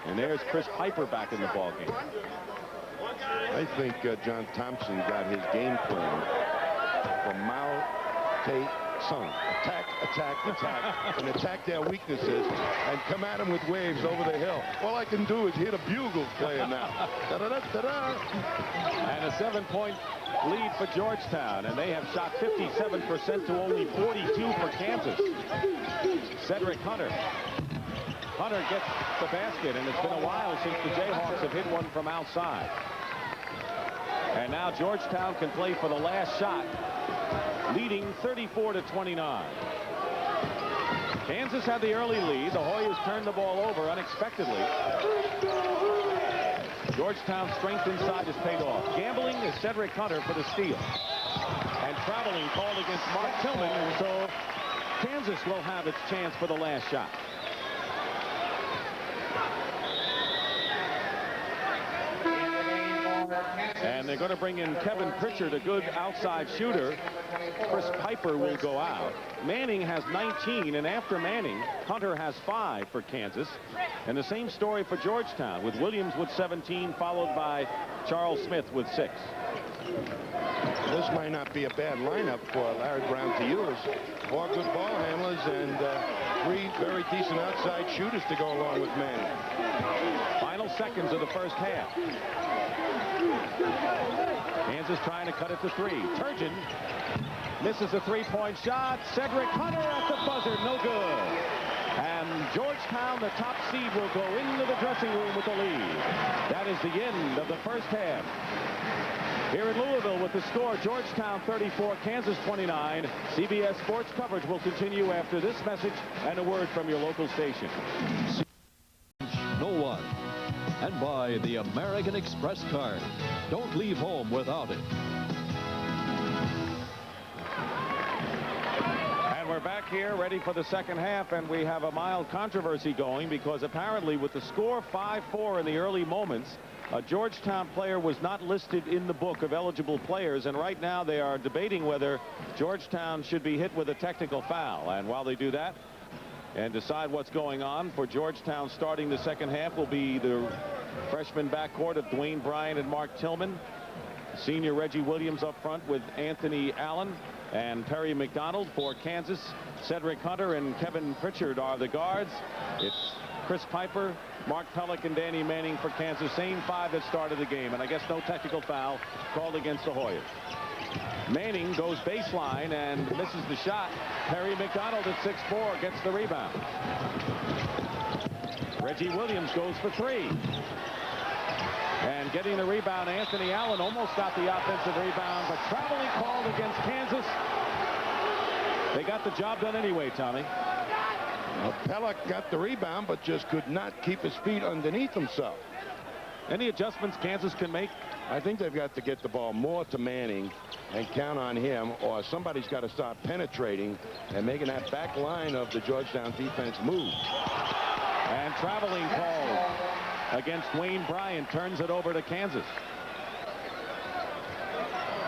Speaker 1: And there's Chris Piper back in the ballgame.
Speaker 2: I think John Thompson got his game plan from Mao Tate Sung. Attack, attack, attack, and attack their weaknesses and come at them with waves over the hill. All I can do is hear the bugles playing now. Da-da-da-da-da.
Speaker 1: And a 7-point lead for Georgetown, and they have shot 57% to only 42 for Kansas. Cedric Hunter. Hunter gets the basket, and it's been a while since the Jayhawks have hit one from outside. And now Georgetown can play for the last shot, leading 34-29. Kansas had the early lead. The Hoyas turned the ball over unexpectedly. Georgetown's strength inside has paid off. Gambling is Cedric Hunter for the steal. And traveling called against Mark Tillman, and so Kansas will have its chance for the last shot. And they're going to bring in Kevin Pritchard, a good outside shooter. Chris Piper will go out. Manning has 19, and after Manning, Hunter has 5 for Kansas. And the same story for Georgetown, with Williams with 17, followed by Charles Smith with 6.
Speaker 2: This might not be a bad lineup for Larry Brown to use. 4 good ball handlers and 3 very decent outside shooters to go along with Manning.
Speaker 1: Final seconds of the first half. Kansas trying to cut it to 3. Turgeon misses a 3-point shot. Cedric Hunter at the buzzer, no good. And Georgetown, the top seed, will go into the dressing room with the lead. That is the end of the first half. Here in Louisville with the score, Georgetown 34, Kansas 29. CBS Sports coverage will continue after this message and a word from your local station.
Speaker 5: No one. And buy the American Express card. Don't leave home without it.
Speaker 1: And we're back here ready for the second half, and we have a mild controversy going because apparently with the score 5-4 in the early moments, a Georgetown player was not listed in the book of eligible players, and right now they are debating whether Georgetown should be hit with a technical foul. And while they do that and decide what's going on, for Georgetown starting the second half will be the freshman backcourt of Dwayne Bryant and Mark Tillman. Senior Reggie Williams up front with Anthony Allen and Perry McDonald. For Kansas, Cedric Hunter and Kevin Pritchard are the guards. It's Chris Piper, Mark Pellick, and Danny Manning for Kansas. Same 5 that started the game, and I guess no technical foul called against the Hoyas. Manning goes baseline and misses the shot. Perry McDonald at 6'4" gets the rebound. Reggie Williams goes for 3. And getting the rebound, Anthony Allen almost got the offensive rebound, but traveling called against Kansas. They got the job done anyway, Tommy.
Speaker 2: Well, Pellick got the rebound, but just could not keep his feet underneath himself.
Speaker 1: Any adjustments Kansas can make?
Speaker 2: I think they've got to get the ball more to Manning and count on him, or somebody's got to start penetrating and making that back line of the Georgetown defense move.
Speaker 1: And traveling call against Wayne Bryant turns it over to Kansas.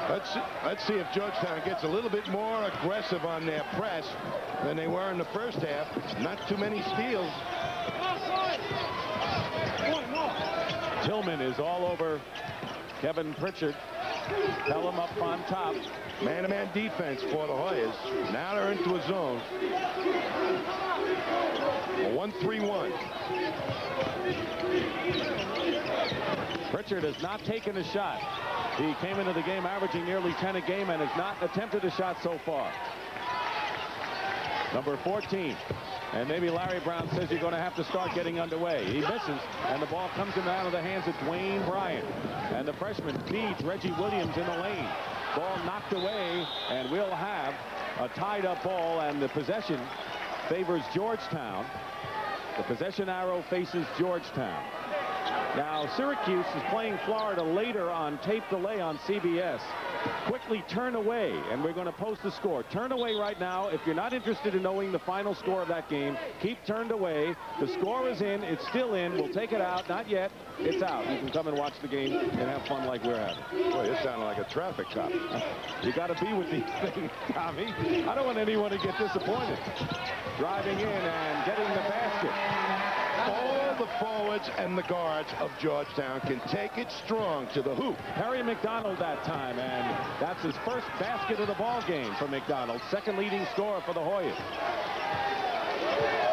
Speaker 2: Let's see if Georgetown gets a little bit more aggressive on their press than they were in the first half. Not too many steals.
Speaker 1: Tillman is all over Kevin Pritchard. Pelham up on top.
Speaker 2: Man-to-man defense for the Hoyas. Now they're into a zone. A 1-3-1.
Speaker 1: Pritchard has not taken a shot. He came into the game averaging nearly 10 a game and has not attempted a shot so far. Number 14. And maybe Larry Brown says you're going to have to start getting underway. He misses, and the ball comes him out of the hands of Dwayne Bryant. And the freshman feeds Reggie Williams in the lane. Ball knocked away, and we'll have a tied-up ball, and the possession favors Georgetown. The possession arrow faces Georgetown. Now, Syracuse is playing Florida later on tape delay on CBS. Quickly turn away, and we're going to post the score. Turn away right now. If you're not interested in knowing the final score of that game, keep turned away. The score is in. It's still in. We'll take it out. Not yet. It's out. You can come and watch the game and have fun like we're having.
Speaker 2: Boy, you sound like a traffic cop.
Speaker 1: You got to be with these things, Tommy. I don't want anyone to get disappointed. Driving in and getting the basket.
Speaker 2: All the forwards and the guards of Georgetown can take it strong to the hoop.
Speaker 1: Perry McDonald that time, and that's his first basket of the ball game for McDonald. Second leading scorer for the Hoyas.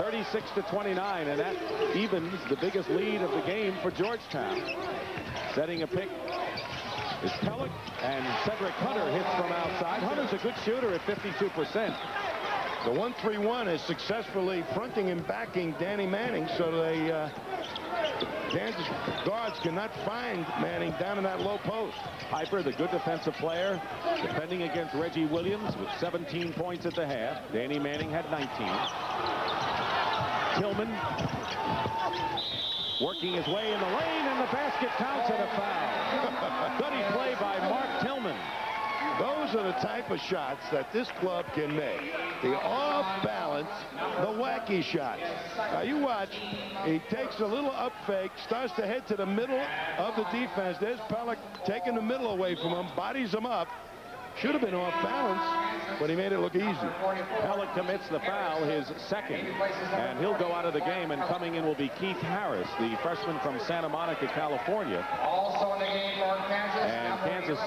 Speaker 1: 36-29, and that evens the biggest lead of the game for Georgetown. Setting a pick is Pellick, and Cedric Hunter hits from outside. Hunter's a good shooter at 52%.
Speaker 2: The 1-3-1 is successfully fronting and backing Danny Manning, so the Kansas guards cannot find Manning down in that low post.
Speaker 1: Piper, the good defensive player, defending against Reggie Williams with 17 points at the half. Danny Manning had 19. Tillman working his way in the lane, and the basket counts and a foul. Good play by Mark Tillman.
Speaker 2: Those are the type of shots that this club can make. The off-balance, the wacky shots. Now you watch, he takes a little up fake, starts to head to the middle of the defense. There's Pellick taking the middle away from him, bodies him up. Should have been off balance, but he made it look easy.
Speaker 1: Pellick commits the foul, his second, and he'll go out of the game, and coming in will be Keith Harris, the freshman from Santa Monica, California.
Speaker 4: Also in the game for Kansas.
Speaker 1: And Kansas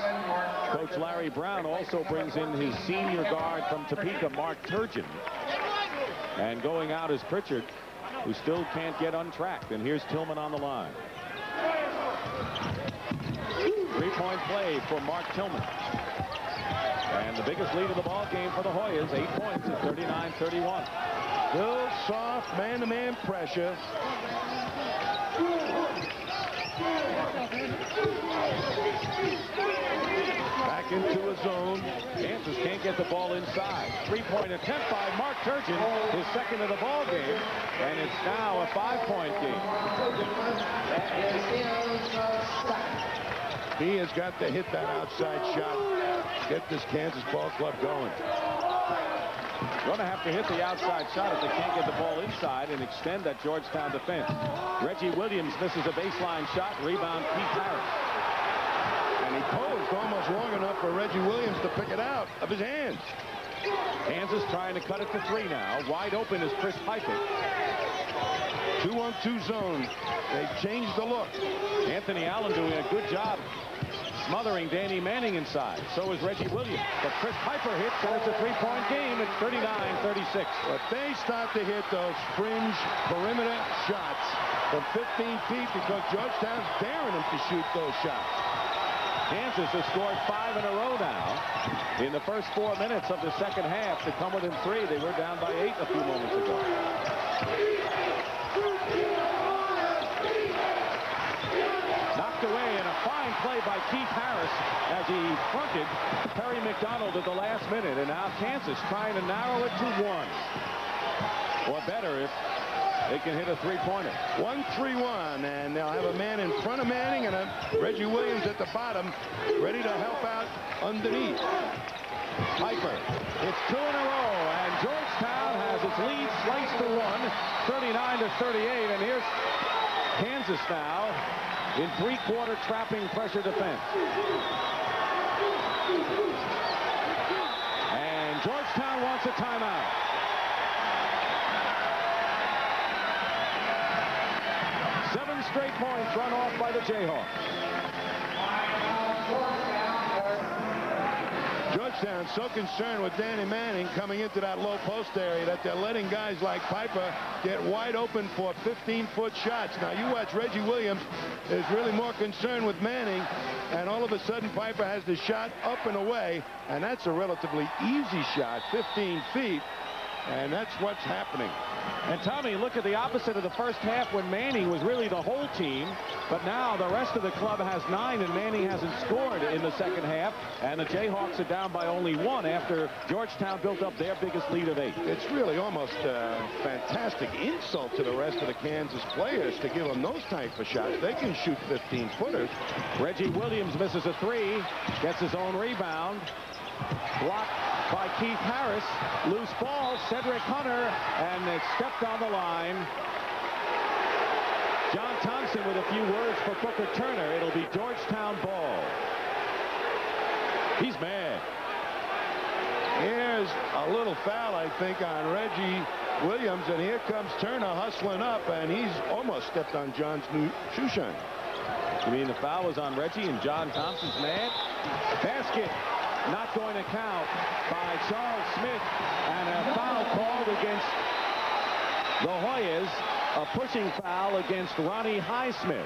Speaker 1: coach Larry Brown also brings in his senior guard from Topeka, Mark Turgeon. And going out is Pritchard, who still can't get untracked. And here's Tillman on the line. Three-point play for Mark Tillman. And the biggest lead of the ball game for the Hoyas, 8 points at 39-31.
Speaker 2: Still soft man-to-man pressure. Back into a zone.
Speaker 1: Kansas can't get the ball inside. Three-point attempt by Mark Turgeon, his second of the ball game, and it's now a 5-point game.
Speaker 2: He has got to hit that outside shot. Get this Kansas ball club going.
Speaker 1: Going to have to hit the outside shot if they can't get the ball inside and extend that Georgetown defense. Reggie Williams misses a baseline shot. Rebound, Keith Harris.
Speaker 2: And he posed almost long enough for Reggie Williams to pick it out of his hands.
Speaker 1: Kansas trying to cut it to three now. Wide open is Chris Piper.
Speaker 2: 2-on-2 zone. They've changed the look.
Speaker 1: Anthony Allen doing a good job smothering Danny Manning inside. So is Reggie Williams. But Chris Piper hits, and it's a three-point game. It's 39-36.
Speaker 2: But they start to hit those fringe perimeter shots from 15 feet because Georgetown's daring them to shoot those shots.
Speaker 1: Kansas has scored 5 in a row now in the first 4 minutes of the second half to come within 3. They were down by 8 a few moments ago. Knocked away, and a fine play by Keith Harris as he fronted Perry McDonald at the last minute. And now Kansas trying to narrow it to 1. Or better if they can hit a three-pointer.
Speaker 2: 1-3-1, and they'll have a man in front of Manning and a Reggie Williams at the bottom, ready to help out underneath.
Speaker 1: Piper, it's 2 in a row, and Georgetown has its lead sliced to 1, 39-38, and here's Kansas now in three-quarter trapping pressure defense. And Georgetown wants a timeout. Straight points run off by the Jayhawks.
Speaker 2: Georgetown so concerned with Danny Manning coming into that low post area that they're letting guys like Piper get wide open for 15-foot shots. Now you watch, Reggie Williams is really more concerned with Manning, and all of a sudden Piper has the shot up and away, and that's a relatively easy shot, 15 feet, and that's what's happening.
Speaker 1: And Tommy, look at the opposite of the first half when Manning was really the whole team. But now the rest of the club has 9 and Manning hasn't scored in the second half. And the Jayhawks are down by only 1 after Georgetown built up their biggest lead of 8.
Speaker 2: It's really almost a fantastic insult to the rest of the Kansas players to give them those type of shots. They can shoot 15-footers.
Speaker 1: Reggie Williams misses a 3, gets his own rebound. Blocked by Keith Harris. Loose ball, Cedric Hunter, and it's stepped on the line. John Thompson with a few words for Booker Turner. It'll be Georgetown ball. He's mad.
Speaker 2: Here's a little foul, I think, on Reggie Williams, and here comes Turner hustling up, and he's almost stepped on John's new shoe shine.
Speaker 1: You mean the foul was on Reggie and John Thompson's mad? Basket. Not going to count by Charles Smith, and a foul called against the Hoyas, a pushing foul against Ronnie Highsmith.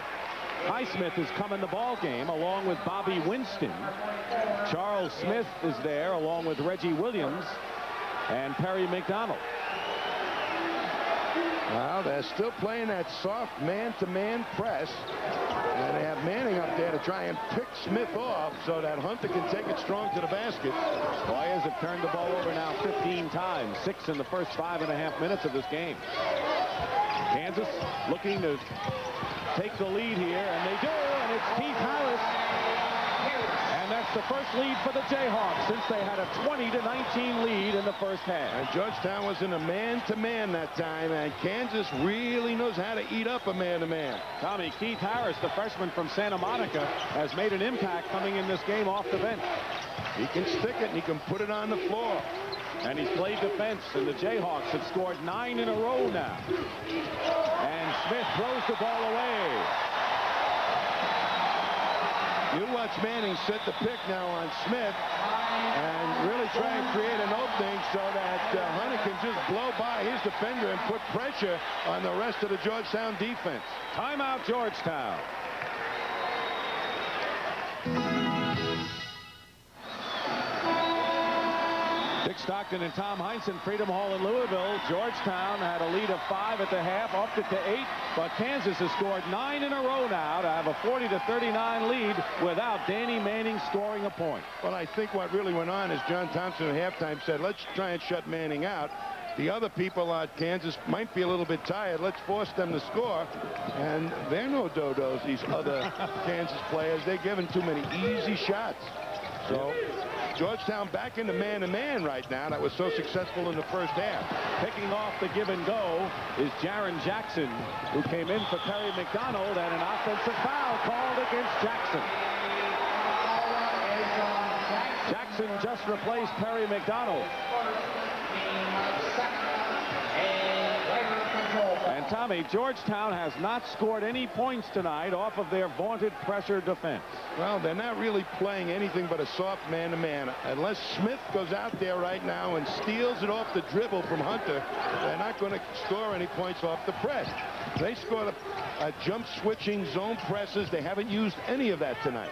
Speaker 1: Highsmith has come in the ball game along with Bobby Winston. Charles Smith is there along with Reggie Williams and Perry McDonald.
Speaker 2: Well, they're still playing that soft man-to-man press. And they have Manning up there to try and pick Smith off so that Hunter can take it strong to the basket.
Speaker 1: Warriors have turned the ball over now 15 times, 6 in the first 5.5 minutes of this game. Kansas looking to take the lead here, and they do, and it's Keith Harris. And that's the first lead for the Jayhawks since they had a 20-19 lead in the first half.
Speaker 2: And Georgetown was in a man-to-man that time, and Kansas really knows how to eat up a man-to-man.
Speaker 1: Tommy, Keith Harris, the freshman from Santa Monica, has made an impact coming in this game off the bench.
Speaker 2: He can stick it, and he can put it on the floor.
Speaker 1: And he's played defense, and the Jayhawks have scored 9 in a row now. And Smith throws the ball away.
Speaker 2: You watch Manning set the pick now on Smith and really try and create an opening so that Hunter can just blow by his defender and put pressure on the rest of the Georgetown defense.
Speaker 1: Timeout, Georgetown. Dick Stockton and Tom Heinsohn, Freedom Hall in Louisville. Georgetown had a lead of 5 at the half, upped it to 8, but Kansas has scored 9 in a row now to have a 40-39 lead without Danny Manning scoring a point.
Speaker 2: Well, I think what really went on is John Thompson at halftime said, let's try and shut Manning out. The other people at Kansas might be a little bit tired. Let's force them to score. And they're no dodos, these other Kansas players. They're giving too many easy shots. So Georgetown back into man-to-man right now. That was so successful in the first half.
Speaker 1: Picking off the give and go is Jaron Jackson, who came in for Perry McDonald, and an offensive foul called against Jackson. Jackson just replaced Perry McDonald. And Tommy, Georgetown has not scored any points tonight off of their vaunted pressure defense.
Speaker 2: Well, they're not really playing anything but a soft man-to-man. Unless Smith goes out there right now and steals it off the dribble from Hunter, they're not going to score any points off the press. They scored a jump switching zone presses. They haven't used any of that tonight.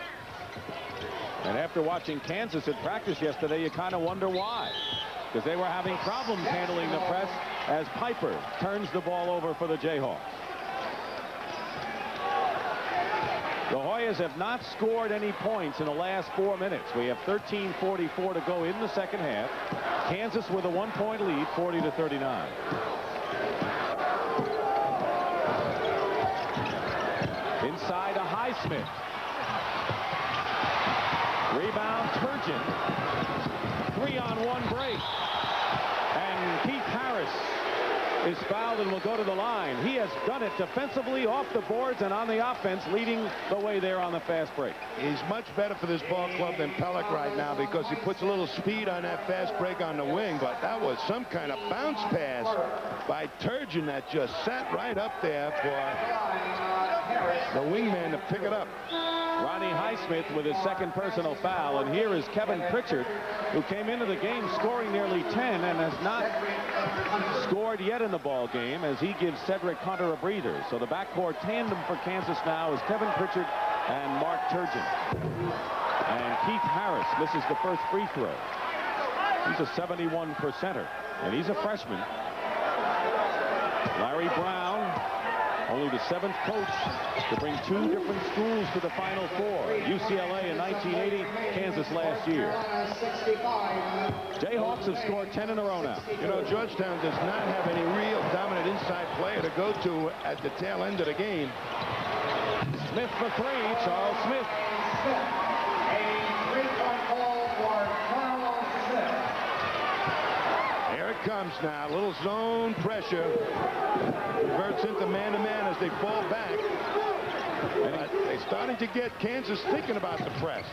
Speaker 1: And after watching Kansas at practice yesterday, you kind of wonder why. Because they were having problems handling the press as Piper turns the ball over for the Jayhawks. The Hoyas have not scored any points in the last 4 minutes. We have 13:44 to go in the second half. Kansas with a 1-point lead, 40-39. Inside to Highsmith. Rebound Turgeon. 3-on-1 break. And Keith Harris is fouled and will go to the line. He has done it defensively, off the boards, and on the offense, leading the way there on the fast break.
Speaker 2: He's much better for this ball club than Pellick right now because he puts a little speed on that fast break on the wing, but that was some kind of bounce pass by Turgeon that just sat right up there for the wingman to pick it up.
Speaker 1: Ronnie Highsmith with his second personal foul, and here is Kevin Pritchard, who came into the game scoring nearly 10 and has not scored yet in the ball game as he gives Cedric Hunter a breather. So the backcourt tandem for Kansas now is Kevin Pritchard and Mark Turgeon. And Keith Harris misses the first free throw. He's a 71%er, and he's a freshman. Larry Brown, only the 7th coach to bring 2 different schools to the Final Four. UCLA in 1980, Kansas last year. Jayhawks have scored 10 in a row now.
Speaker 2: You know, Georgetown does not have any real dominant inside player to go to at the tail end of the game.
Speaker 1: Smith for 3, Charles Smith.
Speaker 4: A 3-point ball for Charles Smith.
Speaker 2: Here it comes now. A little zone pressure. Converts into man-to-man as they fall back. And they're starting to get Kansas thinking about the press.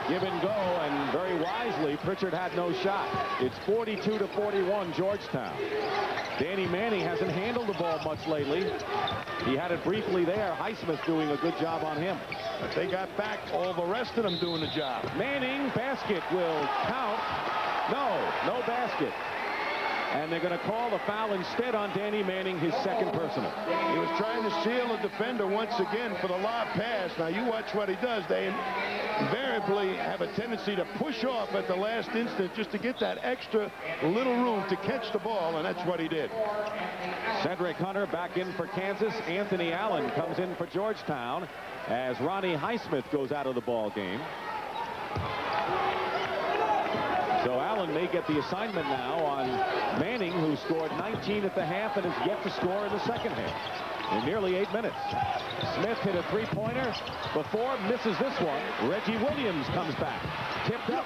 Speaker 1: Give and go, and very wisely, Pritchard had no shot. It's 42-41 Georgetown. Danny Manning hasn't handled the ball much lately. He had it briefly there. Highsmith doing a good job on him.
Speaker 2: But they got back, all the rest of them doing the job.
Speaker 1: Manning, basket will count. No basket. And they're going to call the foul instead on Danny Manning, his 2nd personal.
Speaker 2: He was trying to seal a defender once again for the lob pass. Now you watch what he does. They invariably have a tendency to push off at the last instant just to get that extra little room to catch the ball, and that's what he did.
Speaker 1: Cedric Hunter back in for Kansas. Anthony Allen comes in for Georgetown as Ronnie Highsmith goes out of the ball game. So Allen may get the assignment now on Manning, who scored 19 at the half and is yet to score in the 2nd half in nearly 8 minutes. Smith hit a 3-pointer before, misses this one. Reggie Williams comes back, tipped up,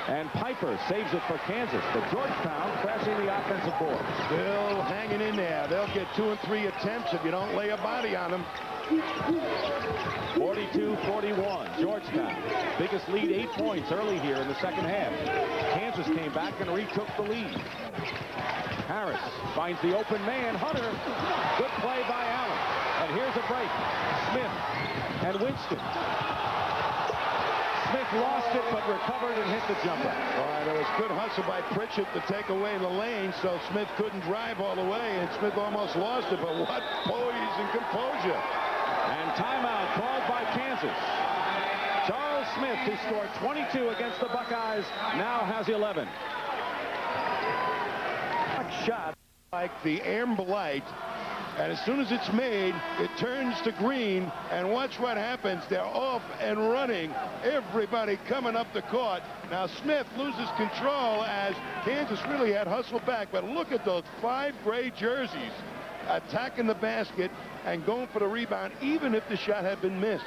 Speaker 1: and Piper saves it for Kansas. But Georgetown crashing the offensive board.
Speaker 2: Still hanging in there. They'll get 2 and 3 attempts if you don't lay a body on them.
Speaker 1: 42-41, Georgetown. Biggest lead, 8 points early here in the 2nd half. Kansas came back and retook the lead. Harris finds the open man, Hunter. Good play by Allen. And here's a break. Smith and Winston. Smith lost it, but recovered and hit the jumper.
Speaker 2: All right, there was good hustle by Pritchard to take away the lane, so Smith couldn't drive all the way, and Smith almost lost it, but what poise and composure.
Speaker 1: And timeout called by Kansas. Charles Smith, who scored 22 against the Buckeyes, now has 11.
Speaker 2: Shot like the amber light, and as soon as it's made, it turns to green, and watch what happens. They're off and running. Everybody coming up the court. Now Smith loses control as Kansas really had hustled back, but look at those 5 gray jerseys attacking the basket and going for the rebound, even if the shot had been missed.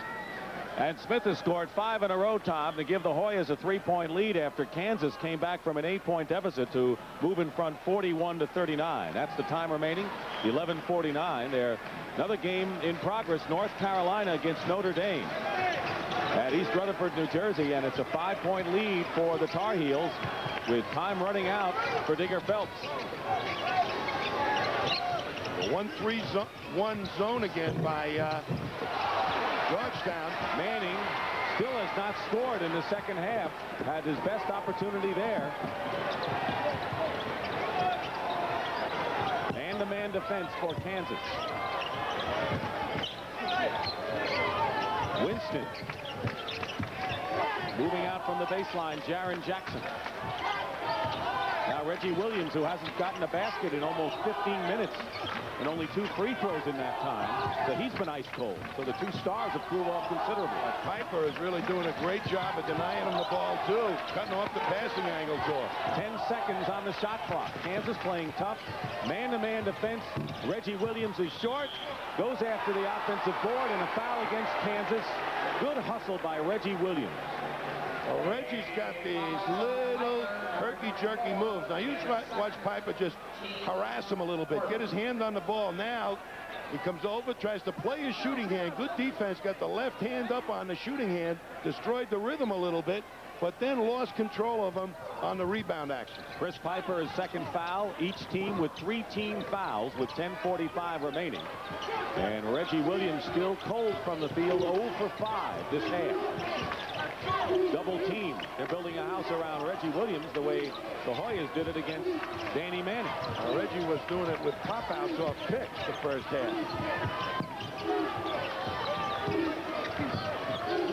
Speaker 1: And Smith has scored 5 in a row, Tom, to give the Hoyas a 3-point lead after Kansas came back from an 8-point deficit to move in front 41-39. That's the time remaining. 11:49. There, another game in progress. North Carolina against Notre Dame at East Rutherford, New Jersey, and it's a 5-point lead for the Tar Heels with time running out for Digger Phelps.
Speaker 2: 1-3-1 zone again by Georgetown.
Speaker 1: Manning still has not scored in the 2nd half. Had his best opportunity there. Man-to-man defense for Kansas. Winston. Moving out from the baseline, Jaren Jackson. Now Reggie Williams, who hasn't gotten a basket in almost 15 minutes and only 2 free throws in that time, so he's been ice cold. So the 2 stars have cooled off considerably.
Speaker 2: Piper is really doing a great job of denying him the ball, too. Cutting off the passing angles off.
Speaker 1: 10 seconds on the shot clock. Kansas playing tough. Man-to-man defense. Reggie Williams is short. Goes after the offensive board, and a foul against Kansas. Good hustle by Reggie Williams.
Speaker 2: Well, Reggie's got these little herky-jerky moves. Now, you watch Piper just harass him a little bit, get his hand on the ball. Now, he comes over, tries to play his shooting hand. Good defense, got the left hand up on the shooting hand, destroyed the rhythm a little bit, but then lost control of him on the rebound action.
Speaker 1: Chris Piper, his 2nd foul. Each team with 3 team fouls with 10:45 remaining. And Reggie Williams still cold from the field, 0 for 5 this half. Double team. They're building a house around Reggie Williams the way the Hoyas did it against Danny Manning.
Speaker 2: Reggie was doing it with pop-outs off picks the first half.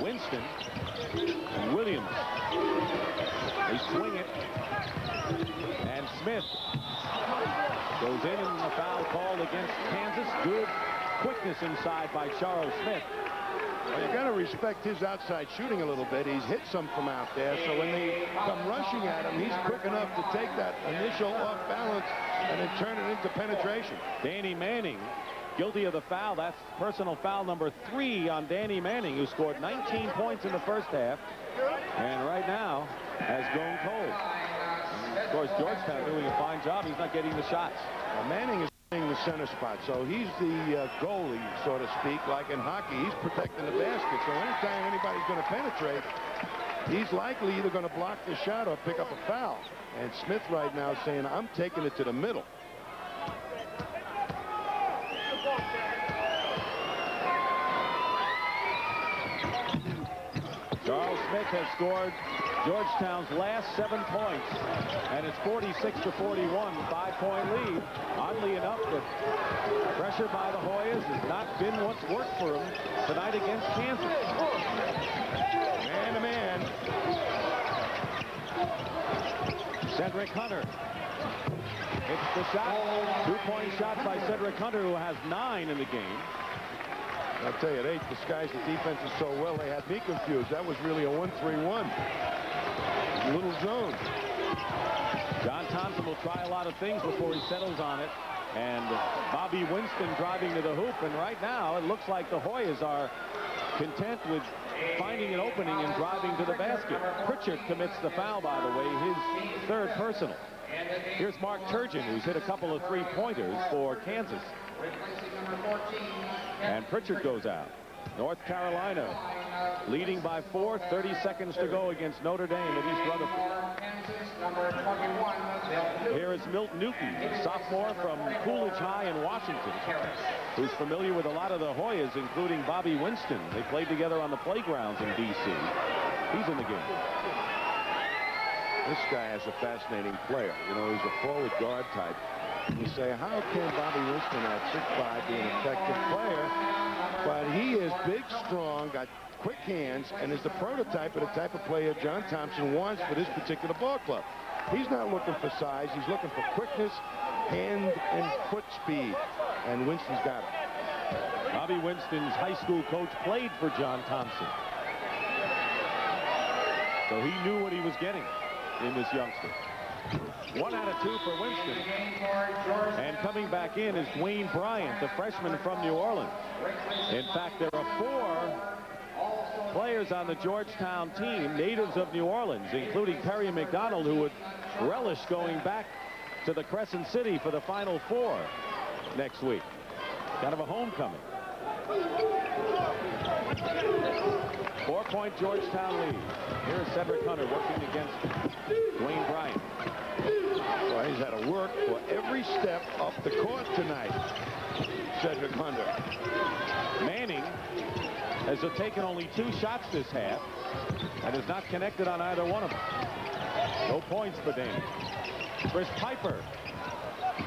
Speaker 1: Winston and Williams. They swing it. And Smith goes in and the foul against Kansas. Good quickness inside by Charles Smith.
Speaker 2: Well, you got to respect his outside shooting a little bit. He's hit some from out there, so when they come rushing at him, he's quick enough to take that initial off balance and then turn it into penetration.
Speaker 1: Danny Manning, guilty of the foul. That's personal foul number 3 on Danny Manning, who scored 19 points in the first half, and right now has gone cold. And of course, Georgetown doing a fine job. He's not getting the shots.
Speaker 2: Well, Manning is in the center spot, so he's the goalie, so to speak, like in hockey. He's protecting the basket, so anytime anybody's going to penetrate, he's likely either going to block the shot or pick up a foul. And Smith right now is saying, I'm taking it to the middle.
Speaker 1: Charles Smith has scored Georgetown's last 7 points, and it's 46-41, 5-point lead. Oddly enough, the pressure by the Hoyas has not been what's worked for them tonight against Kansas.
Speaker 2: Man-to-man.
Speaker 1: Cedric Hunter hits the shot. 2-point shot by Cedric Hunter, who has 9 in the game.
Speaker 2: I'll tell you, they disguised the defenses so well, they had me confused. That was really a 1-3-1. Little zone.
Speaker 1: John Thompson will try a lot of things before he settles on it. And Bobby Winston driving to the hoop. And right now, it looks like the Hoyas are content with finding an opening and driving to the basket. Pritchard commits the foul, by the way, his 3rd personal. Here's Mark Turgeon, who's hit a couple of 3-pointers for Kansas. And Pritchard goes out. North Carolina leading by 4, 30 seconds to go against Notre Dame at East Rutherford. Here is Milt Newton, sophomore from Coolidge High in Washington, who's familiar with a lot of the Hoyas, including Bobby Winston. They played together on the playgrounds in D.C. He's in the game.
Speaker 2: This guy is a fascinating player. You know, he's a forward guard type. You say, how can Bobby Winston at 6'5" be an effective player? But he is big, strong, got quick hands, and is the prototype of the type of player John Thompson wants for this particular ball club. He's not looking for size. He's looking for quickness, hand and foot speed. And Winston's got it.
Speaker 1: Bobby Winston's high school coach played for John Thompson. So he knew what he was getting in this youngster. 1 out of 2 for Winston. And coming back in is Dwayne Bryant, the freshman from New Orleans. In fact, there are 4 players on the Georgetown team, natives of New Orleans, including Perry McDonald, who would relish going back to the Crescent City for the Final Four next week. Kind of a homecoming. 4-point Georgetown lead. Here's Cedric Hunter working against Dwayne Bryant.
Speaker 2: Well, he's had to work for every step up the court tonight, Cedric Hunter.
Speaker 1: Manning has taken only 2 shots this half and has not connected on either one of them. No points for Danny. Chris Piper.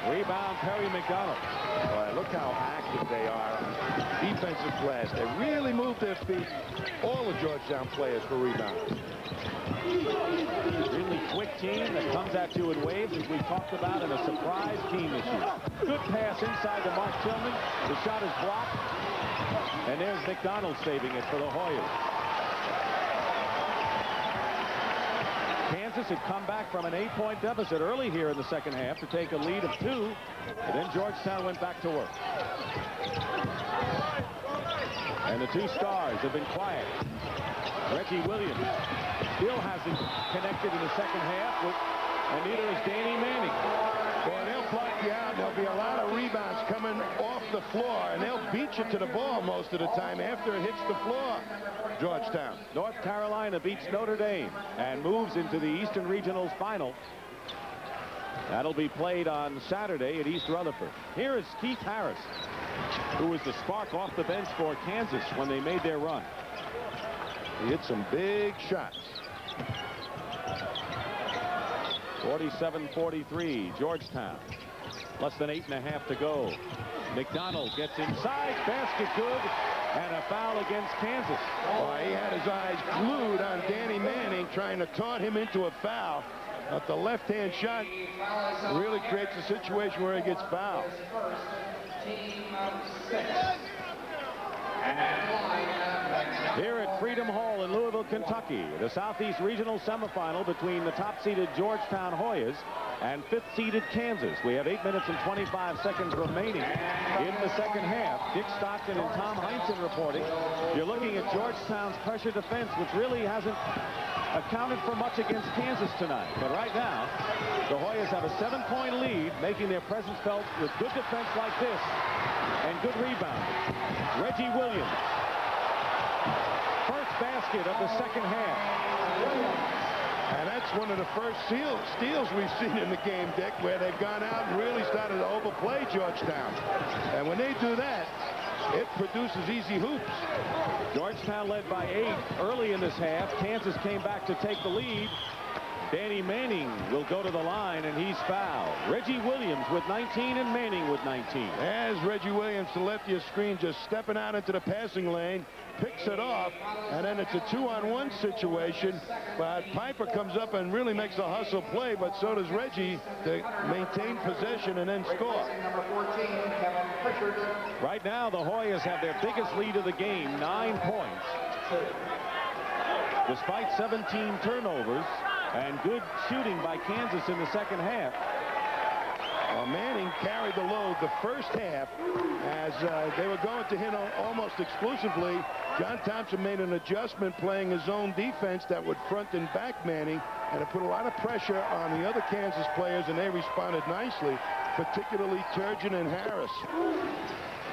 Speaker 1: Rebound, Perry McDonald.
Speaker 2: Boy, look how active they are on defensive glass. They really move their feet. All the Georgetown players for rebounds.
Speaker 1: Really quick team that comes at you in waves, as we talked about, in a surprise team this year. Good pass inside to Mark Tillman. The shot is blocked. And there's McDonald saving it for the Hoyas. Kansas had come back from an 8-point deficit early here in the second half to take a lead of 2. And then Georgetown went back to work. And the 2 stars have been quiet. Reggie Williams still hasn't connected in the second half, and neither is Danny Manning.
Speaker 2: Well, they'll block you out. There'll be a lot of rebounds coming off the floor, and they'll beat you to the ball most of the time after it hits the floor. Georgetown.
Speaker 1: North Carolina beats Notre Dame and moves into the Eastern Regionals final. That'll be played on Saturday at East Rutherford. Here is Keith Harris, who was the spark off the bench for Kansas when they made their run.
Speaker 2: He hit some big shots.
Speaker 1: 47-43, Georgetown. Less than 8.5 to go. McDonald gets inside, basket good, and a foul against Kansas.
Speaker 2: Boy, he had his eyes glued on Danny Manning, trying to taunt him into a foul. But the left-hand shot really creates a situation where he gets fouled.
Speaker 4: team of 6. And line
Speaker 1: Here at Freedom Hall in Louisville, Kentucky, the Southeast Regional Semifinal between the top-seeded Georgetown Hoyas and 5th-seeded Kansas. We have 8 minutes and 25 seconds remaining in the second half. Dick Stockton and Tom Heinsohn reporting. You're looking at Georgetown's pressure defense, which really hasn't accounted for much against Kansas tonight. But right now, the Hoyas have a 7-point lead, making their presence felt with good defense like this and good rebounding. Reggie Williams. First basket of the second half.
Speaker 2: And that's one of the first steals we've seen in the game, Dick, where they've gone out and really started to overplay Georgetown. And when they do that, it produces easy hoops.
Speaker 1: Georgetown led by 8 early in this half. Kansas came back to take the lead. Danny Manning will go to the line, and he's fouled. Reggie Williams with 19 and Manning with 19.
Speaker 2: As Reggie Williams, to left of your screen, just stepping out into the passing lane, picks it off, and then it's a 2-on-1 situation. But Piper comes up and really makes a hustle play, but so does Reggie to maintain possession and then score.
Speaker 4: number 14, Kevin Pritchard.
Speaker 1: Right now, the Hoyas have their biggest lead of the game, 9 points. Despite 17 turnovers and good shooting by Kansas in the second half.
Speaker 2: Manning carried the load the first half as they were going to him almost exclusively. John Thompson made an adjustment playing his own defense that would front and back Manning, and it put a lot of pressure on the other Kansas players, and they responded nicely, particularly Turgeon and Harris.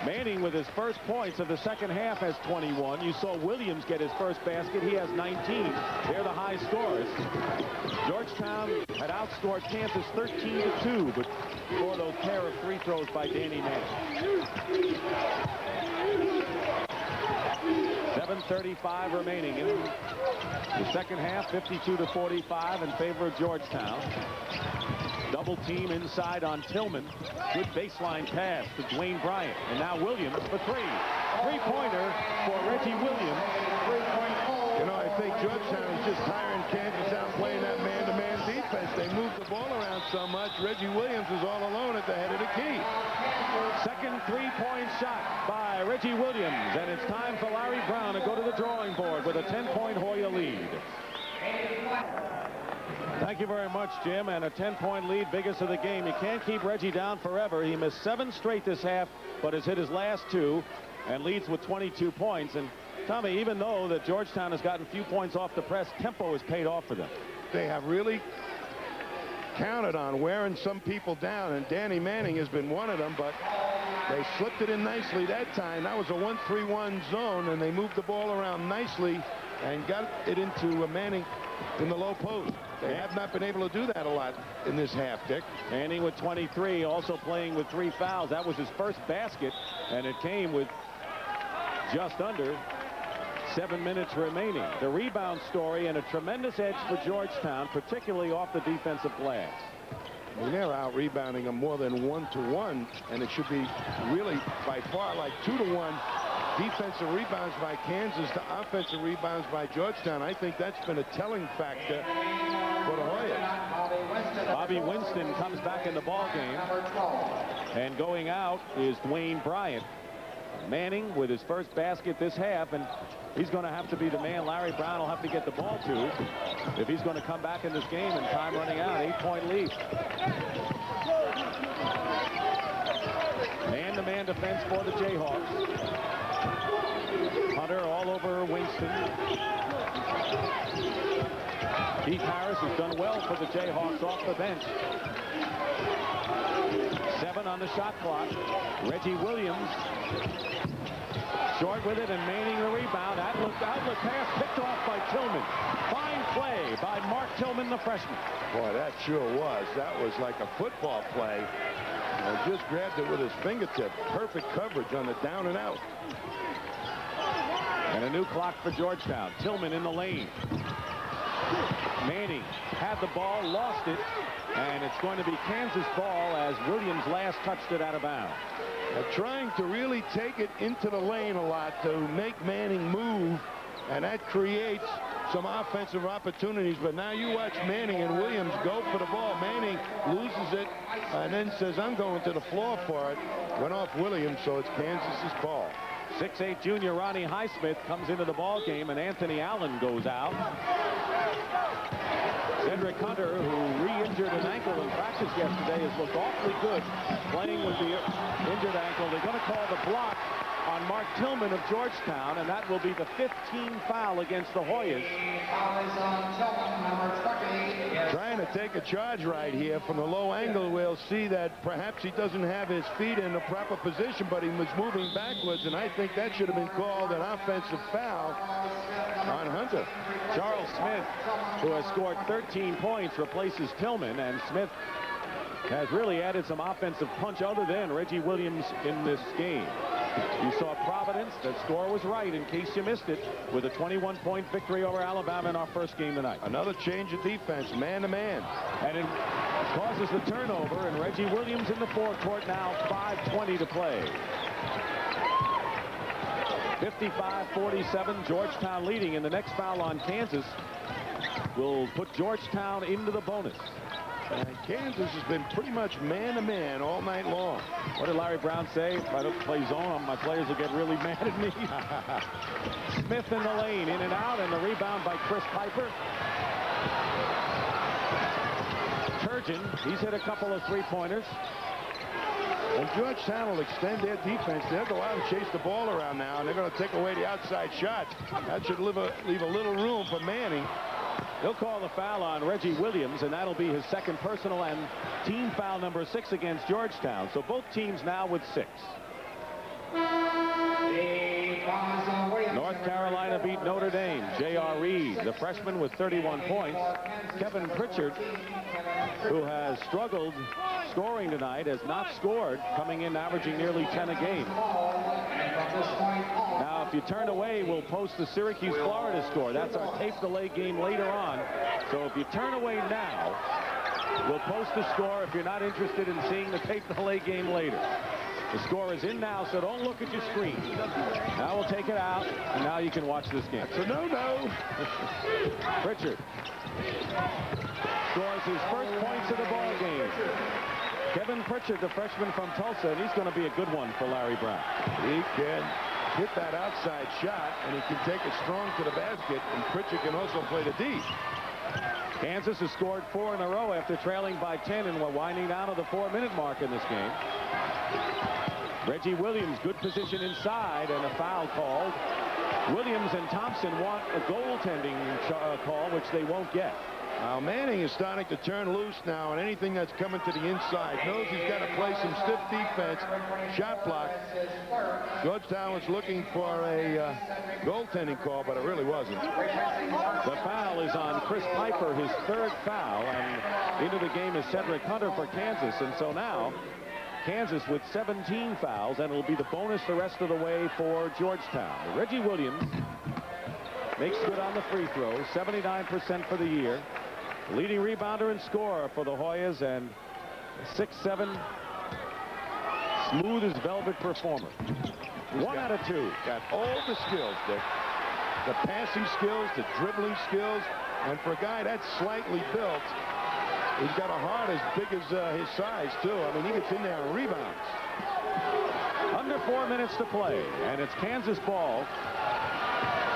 Speaker 1: Manning with his first points of the second half has 21. You saw Williams get his first basket. He has 19. They're the high scorers. Georgetown had outscored Kansas 13-2, but for those pair of free throws by Danny Manning. 7:35 remaining in the second half, 52-45 in favor of Georgetown. Double team inside on Tillman. Good baseline pass to Dwayne Bryant. And now Williams for 3. Three-pointer for Reggie Williams.
Speaker 2: You know, I think Georgetown is just tiring Kansas out playing that man-to-man defense. They move the ball around so much. Reggie Williams is all alone at the head of the key.
Speaker 1: Second three-point shot by Reggie Williams. And it's time for Larry Brown to go to the drawing board with a 10-point Hoya lead. Thank you very much, Jim. And a 10-point lead, biggest of the game. You can't keep Reggie down forever. He missed 7 straight this half, but has hit his last 2 and leads with 22 points. And Tommy, even though that Georgetown has gotten a few points off the press, tempo has paid off for them. They have really counted on wearing some people down, and Danny Manning has been one of them, but they slipped it in nicely that time. That was a 1-3-1 zone, and they moved the ball around nicely and got it into Manning in the low post. They have not been able to do that a lot in this half, Dick. Manning with 23, also playing with 3 fouls. That was his first basket, and it came with just under 7 minutes remaining. The rebound story and a tremendous edge for Georgetown, particularly off the defensive glass. I mean, they're out rebounding them more than 1-to-1, and it should be really by far like 2-to-1 defensive rebounds by Kansas to offensive rebounds by Georgetown. I think that's been a telling factor for the Hoyas. Bobby Winston comes back in the ball game, and going out is Dwayne Bryant. Manning with his first basket this half, and he's going to have to be the man Larry Brown will have to get the ball to if he's going to come back in this game, and time running out. 8-point lead. Man-to-man defense for the Jayhawks. Hunter all over Winston. Keith Harris has done well for the Jayhawks off the bench. 7 on the shot clock. Reggie Williams short with it, and Manning the rebound. Outlet pass picked off by Tillman. Fine play by Mark Tillman, the freshman. Boy, that sure was. That was like a football play. He just grabbed it with his fingertip. Perfect coverage on the down and out. And a new clock for Georgetown. Tillman in the lane. Manning had the ball, lost it, and it's going to be Kansas ball as Williams last touched it out of bounds. They're trying to really take it into the lane a lot to make Manning move, and that creates
Speaker 2: some offensive opportunities, but now you watch Manning and Williams go for the ball. Manning loses it and then says, I'm going to the floor for it. Went off Williams, so it's Kansas's ball.
Speaker 1: 6'8" junior Ronnie Highsmith comes into the ball game, and Anthony Allen goes out. Cedric Hunter, who re-injured an ankle in practice yesterday, has looked awfully good playing with the injured ankle. They're going to call the block on Mark Tillman of Georgetown, and that will be the 15th foul against the Hoyas.
Speaker 2: Trying to take a charge right here from the low angle. We'll see that perhaps he doesn't have his feet in the proper position, but he was moving backwards, and I think that should have been called an offensive foul on Hunter.
Speaker 1: Charles Smith, who has scored 13 points, replaces Tillman, and Smith has really added some offensive punch other than Reggie Williams in this game. You saw Providence. That score was right, in case you missed it, with a 21-point victory over Alabama in our first game tonight.
Speaker 2: Another change of defense, man-to-man.
Speaker 1: And it causes the turnover, and Reggie Williams in the forecourt now, 5:20 to play. 55-47, Georgetown leading, and the next foul on Kansas will put Georgetown into the bonus.
Speaker 2: And Kansas has been pretty much man-to-man all night long.
Speaker 1: What did Larry Brown say? If I don't play zone, my players will get really mad at me. Smith in the lane, in and out, and the rebound by Chris Piper. Turgeon, he's hit a couple of three-pointers.
Speaker 2: And Georgetown will extend their defense. They'll go out and chase the ball around now, and they're going to take away the outside shot. That should leave a little room for Manning.
Speaker 1: He'll call the foul on Reggie Williams, and that'll be his second personal and team foul number 6 against Georgetown. So both teams now with 6. North Carolina beat Notre Dame. J.R. Reed, the freshman, with 31 points. Kevin Pritchard, who has struggled scoring tonight, has not scored, coming in averaging nearly 10 a game. Now, if you turn away, we'll post the Syracuse-Florida score. That's our tape delay game later on. So if you turn away now, we'll post the score if you're not interested in seeing the tape delay game later. The score is in now, so don't look at your screen. Now we'll take it out, and now you can watch this game.
Speaker 2: So no.
Speaker 1: Pritchard scores his first points of the ball game. Kevin Pritchard, the freshman from Tulsa, and he's going to be a good one for Larry Brown.
Speaker 2: He can hit that outside shot, and he can take it strong to the basket, and Pritchard can also play the D.
Speaker 1: Kansas has scored 4 in a row after trailing by 10, and we're winding down to the 4-minute mark in this game. Reggie Williams, good position inside, and a foul called. Williams and Thompson want a goaltending call, which they won't get.
Speaker 2: Now Manning is starting to turn loose now, and anything that's coming to the inside knows he's got to play some stiff defense, shot block. Georgetown was looking for a goaltending call, but it really wasn't.
Speaker 1: The foul is on Chris Piper, his 3rd foul, and into the game is Cedric Hunter for Kansas, and so now Kansas with 17 fouls, and it'll be the bonus the rest of the way for Georgetown. Reggie Williams makes good on the free throw, 79% for the year. Leading rebounder and scorer for the Hoyas, and 6'7", smooth as velvet performer. 1 out of 2.
Speaker 2: Got all the skills, Dick. The passing skills, the dribbling skills, and for a guy that's slightly built, he's got a heart as big as his size, too. I mean, he gets in there and rebounds.
Speaker 1: Under 4 minutes to play, and it's Kansas ball,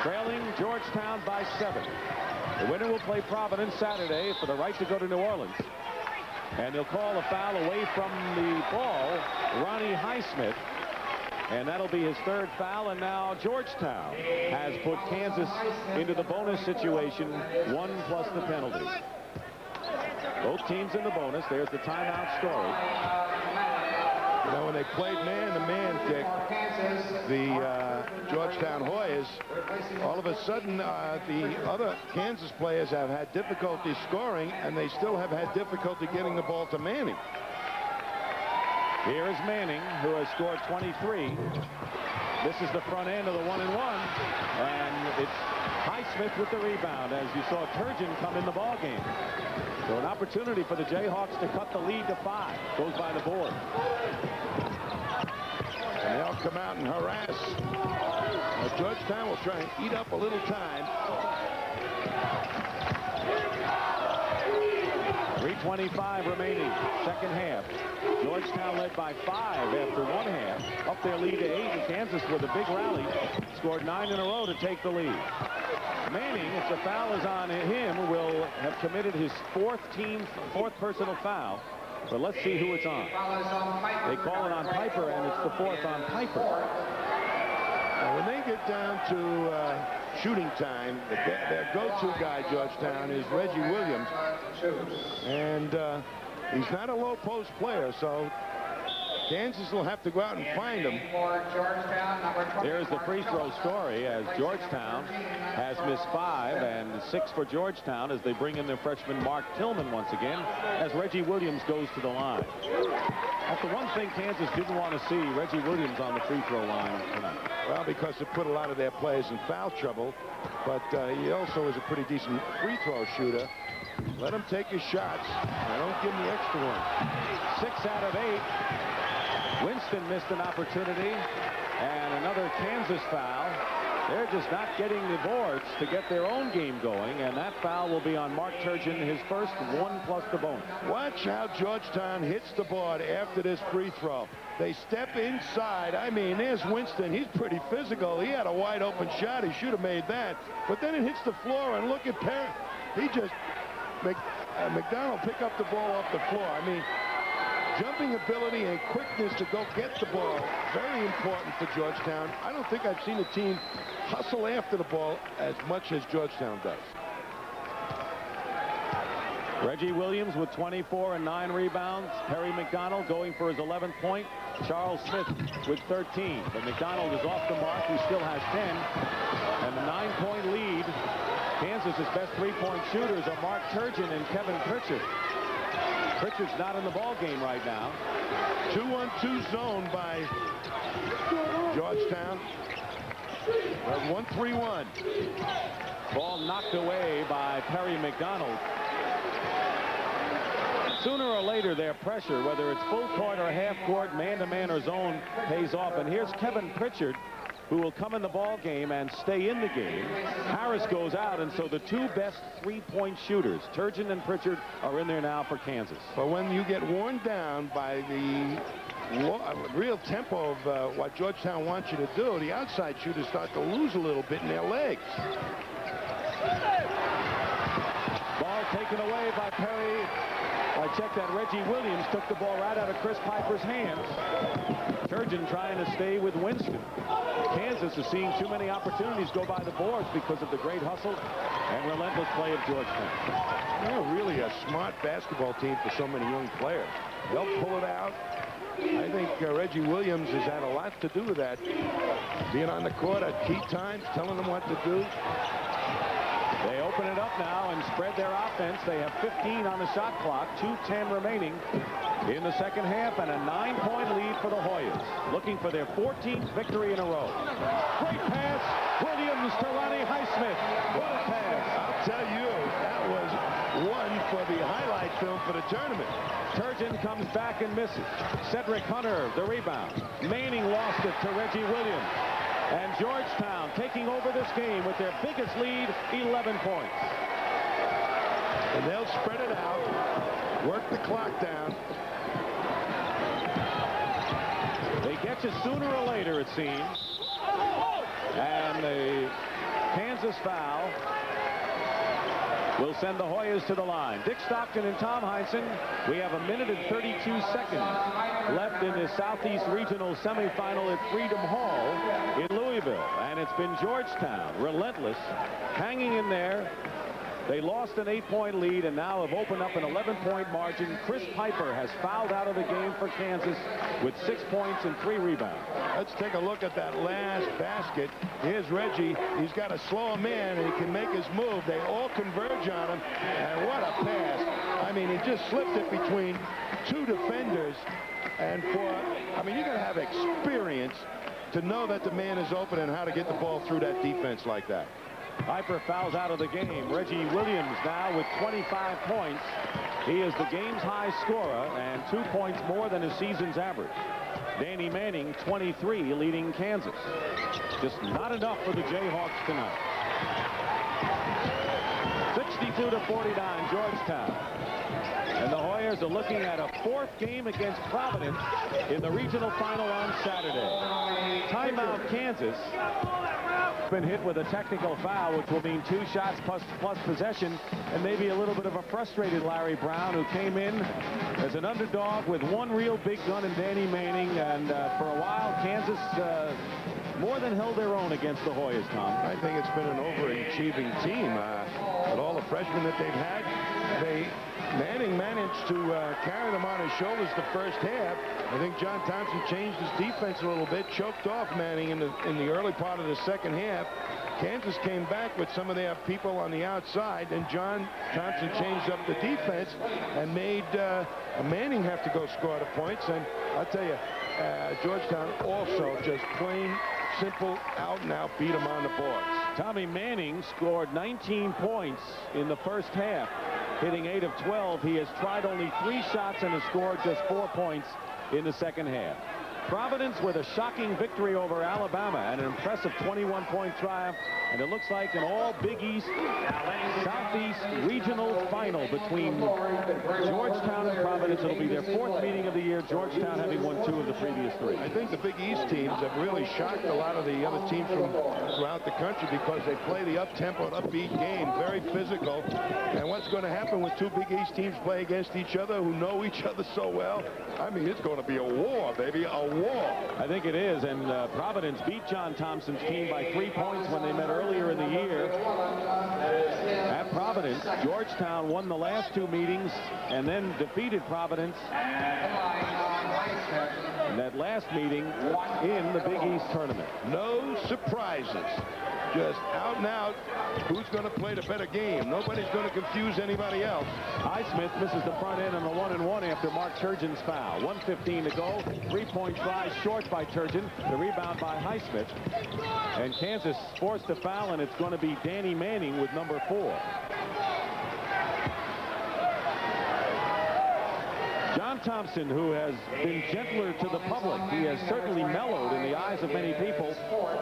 Speaker 1: trailing Georgetown by 7. The winner will play Providence Saturday for the right to go to New Orleans. And they'll call a foul away from the ball, Ronnie Highsmith. And that'll be his 3rd foul, and now Georgetown has put Kansas into the bonus situation, 1 plus the penalty. Both teams in the bonus. There's the timeout story.
Speaker 2: You know, when they played man-to-man, Dick, the Georgetown Hoyas, all of a sudden the other Kansas players have had difficulty scoring, and they still have had difficulty getting the ball to Manning.
Speaker 1: Here is Manning, who has scored 23. This is the front end of the 1-and-1, and it's Highsmith with the rebound, as you saw Turgeon come in the ball game. So an opportunity for the Jayhawks to cut the lead to 5. Goes by the board.
Speaker 2: And they'll come out and harass. Georgetown will try and eat up a little time.
Speaker 1: .325 remaining, second half. Georgetown led by 5 after one half. Up their lead to 8, and Kansas with a big rally scored 9 in a row to take the lead. Manning, if the foul is on him, will have committed his fourth personal foul. But let's see who it's on. They call it on Piper, and it's the fourth on Piper.
Speaker 2: When they get down to shooting time, their go-to guy, Georgetown, is Reggie Williams. And he's not a low post player, so Kansas will have to go out and find him.
Speaker 1: There's the free throw story, as Georgetown has missed 5 and 6 for Georgetown as they bring in their freshman Mark Tillman once again as Reggie Williams goes to the line. That's the one thing Kansas didn't want to see, Reggie Williams on the free throw line tonight.
Speaker 2: Well, because it put a lot of their players in foul trouble, but he also is a pretty decent free throw shooter. Let him take his shots. Don't give him the extra one.
Speaker 1: 6 out of 8. Winston missed an opportunity, and another Kansas foul. They're just not getting the boards to get their own game going, and that foul will be on Mark Turgeon, his first 1 plus the bonus.
Speaker 2: Watch how Georgetown hits the board after this free throw. They step inside. I mean, there's Winston. He's pretty physical. He had a wide open shot. He should have made that. But then it hits the floor, and look at Perry. He just, McDonald pick up the ball off the floor. I mean, jumping ability and quickness to go get the ball, very important for Georgetown. I don't think I've seen a team hustle after the ball as much as Georgetown does.
Speaker 1: Reggie Williams with 24 and 9 rebounds. Perry McDonald going for his 11th point. Charles Smith with 13. But McDonald is off the mark. He still has 10. And the 9-point lead. Kansas's best 3-point shooters are Mark Turgeon and Kevin Pritchard. Pritchard's not in the ball game right now.
Speaker 2: 2-on-2 zone by Georgetown. 1-3-1.
Speaker 1: Ball knocked away by Perry McDonald. Sooner or later, their pressure, whether it's full court or half court, man-to-man or zone, pays off. And here's Kevin Pritchard, who will come in the ball game and stay in the game. Harris goes out, and so the 2 best 3-point shooters, Turgeon and Pritchard, are in there now for Kansas.
Speaker 2: But when you get worn down by the real tempo of what Georgetown wants you to do, the outside shooters start to lose a little bit in their legs.
Speaker 1: Ball taken away by Perry. I checked that Reggie Williams took the ball right out of Chris Piper's hands. Turgeon trying to stay with Winston. Kansas is seeing too many opportunities go by the boards because of the great hustle and relentless play of Georgetown.
Speaker 2: They're really a smart basketball team for so many young players. They'll pull it out. I think Reggie Williams has had a lot to do with that. Being on the court at key times, telling them what to do.
Speaker 1: They open it up now and spread their offense. They have 15 on the shot clock, 2:10 remaining in the second half, and a 9-point lead for the Hoyas, looking for their 14th victory in a row. Great pass, Williams to Ronnie Highsmith. What a pass.
Speaker 2: I'll tell you, that was one for the highlight film for the tournament.
Speaker 1: Turgeon comes back and misses. Cedric Hunter, the rebound. Manning lost it to Reggie Williams. And Georgetown taking over this game with their biggest lead, 11 points.
Speaker 2: And they'll spread it out, work the clock down.
Speaker 1: They get you sooner or later, it seems. And the Kansas foul will send the Hoyas to the line. Dick Stockton and Tom Heinsohn. We have 1 minute and 32 seconds left in the Southeast Regional semifinal at Freedom Hall in Louisville. And it's been Georgetown, relentless, hanging in there. They lost an 8-point lead and now have opened up an 11-point margin. Chris Piper has fouled out of the game for Kansas with 6 points and 3 rebounds.
Speaker 2: Let's take a look at that last basket. Here's Reggie. He's got a slow man and he can make his move. They all converge on him. And what a pass. I mean, he just slipped it between 2 defenders. And I mean, you got to have experience to know that the man is open and how to get the ball through that defense like that.
Speaker 1: Piper fouls out of the game. Reggie Williams now with 25 points. He is the game's high scorer and 2 points more than his season's average. Danny Manning, 23, leading Kansas. Just not enough for the Jayhawks tonight. 62-49, Georgetown. And the Hoyas are looking at a 4th game against Providence in the regional final on Saturday. Timeout, Kansas. Been hit with a technical foul, which will mean 2 shots plus possession, and maybe a little bit of a frustrated Larry Brown, who came in as an underdog with one real big gun in Danny Manning, and for a while Kansas more than held their own against the Hoyas, Tom.
Speaker 2: I think it's been an overachieving team. With all the freshmen that they've had, Manning managed to carry them on his shoulders the first half. I think John Thompson changed his defense a little bit, choked off Manning in the early part of the second half. Kansas came back with some of their people on the outside, and John Thompson changed up the defense and made Manning have to go score the points. And I'll tell you, Georgetown also just plain simple out and out beat them on the boards.
Speaker 1: Tommy Manning scored 19 points in the first half, hitting 8 of 12. He has tried only 3 shots and has scored just 4 points in the second half. Providence with a shocking victory over Alabama and an impressive 21-point triumph, and it looks like an all Big East Southeast regional final between Georgetown and Providence. It'll be their 4th meeting of the year, Georgetown having won 2 of the previous 3.
Speaker 2: I think the Big East teams have really shocked a lot of the other teams from throughout the country because they play the up-tempo, upbeat game, very physical. And what's going to happen when 2 Big East teams play against each other who know each other so well? I mean, it's going to be a war, baby, a war.
Speaker 1: I think it is, and Providence beat John Thompson's team by 3 points when they met earlier in the year at Providence. Georgetown won the last 2 meetings and then defeated Providence in that last meeting in the Big East tournament.
Speaker 2: No surprises. Just out and out, who's going to play the better game? Nobody's going to confuse anybody else.
Speaker 1: Highsmith misses the front end on the 1-and-1 after Mark Turgeon's foul. 1:15 to go. 3-point try short by Turgeon. The rebound by Highsmith. And Kansas forced a foul, and it's going to be Danny Manning with number 4. John Thompson, who has been gentler to the public, he has certainly mellowed in the eyes of many people.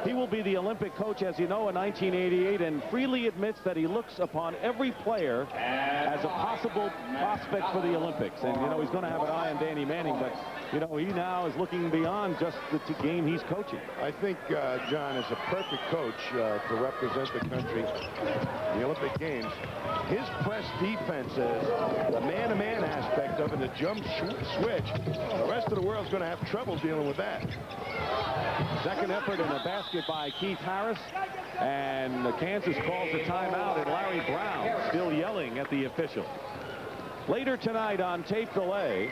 Speaker 1: He will be the Olympic coach, as you know, in 1988, and freely admits that he looks upon every player as a possible prospect for the Olympics. And, you know, he's going to have an eye on Danny Manning, but, you know, he now is looking beyond just the game he's coaching.
Speaker 2: I think John is a perfect coach to represent the country in the Olympic Games. His press defenses, the man-to-man aspect of it, the jump switch, the rest of the world's going to have trouble dealing with that.
Speaker 1: Second effort in a basket by Keith Harris, and Kansas calls a timeout, and Larry Brown still yelling at the official. Later tonight on tape delay,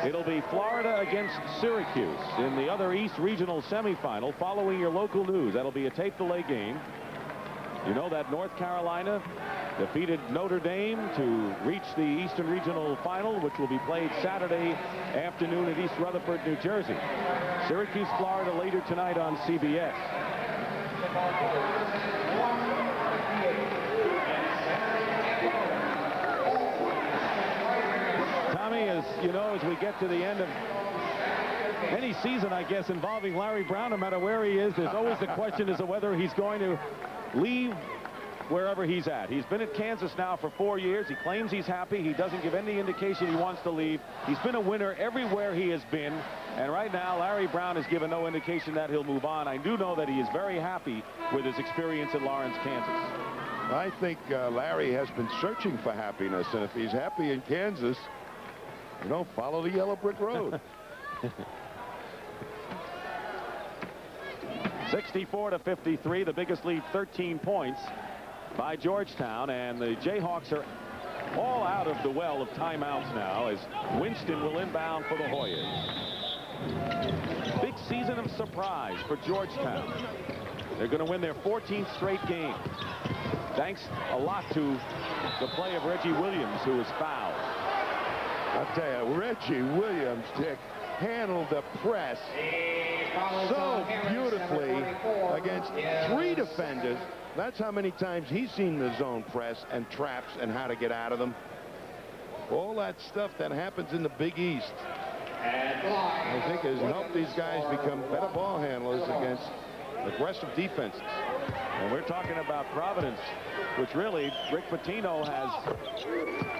Speaker 1: it'll be Florida against Syracuse in the other East Regional semifinal. Following your local news, that'll be a tape delay game. You know that North Carolina defeated Notre Dame to reach the Eastern Regional Final, which will be played Saturday afternoon at East Rutherford, New Jersey. Syracuse, Florida later tonight on CBS. Tommy, as you know, as we get to the end of any season, I guess, involving Larry Brown, no matter where he is, there's always the question as to whether he's going to leave wherever he's at. He's been at Kansas now for 4 years. He claims he's happy. He doesn't give any indication he wants to leave. He's been a winner everywhere he has been. And right now, Larry Brown has given no indication that he'll move on. I do know that he is very happy with his experience in Lawrence, Kansas.
Speaker 2: I think Larry has been searching for happiness. And if he's happy in Kansas, you know, follow the yellow brick road.
Speaker 1: 64-53, the biggest lead, 13 points by Georgetown, and the Jayhawks are all out of the well of timeouts now as Winston will inbound for the Hoyas. Big season of surprise for Georgetown. They're going to win their 14th straight game, thanks a lot to the play of Reggie Williams, who was fouled.
Speaker 2: I'll tell you, Reggie Williams, Dick, handled the press so beautifully against 3 defenders. That's how many times he's seen the zone press and traps and how to get out of them. All that stuff that happens in the Big East, I think, has helped these guys become better ball handlers against aggressive defenses.
Speaker 1: And we're talking about Providence, which really Rick Pitino has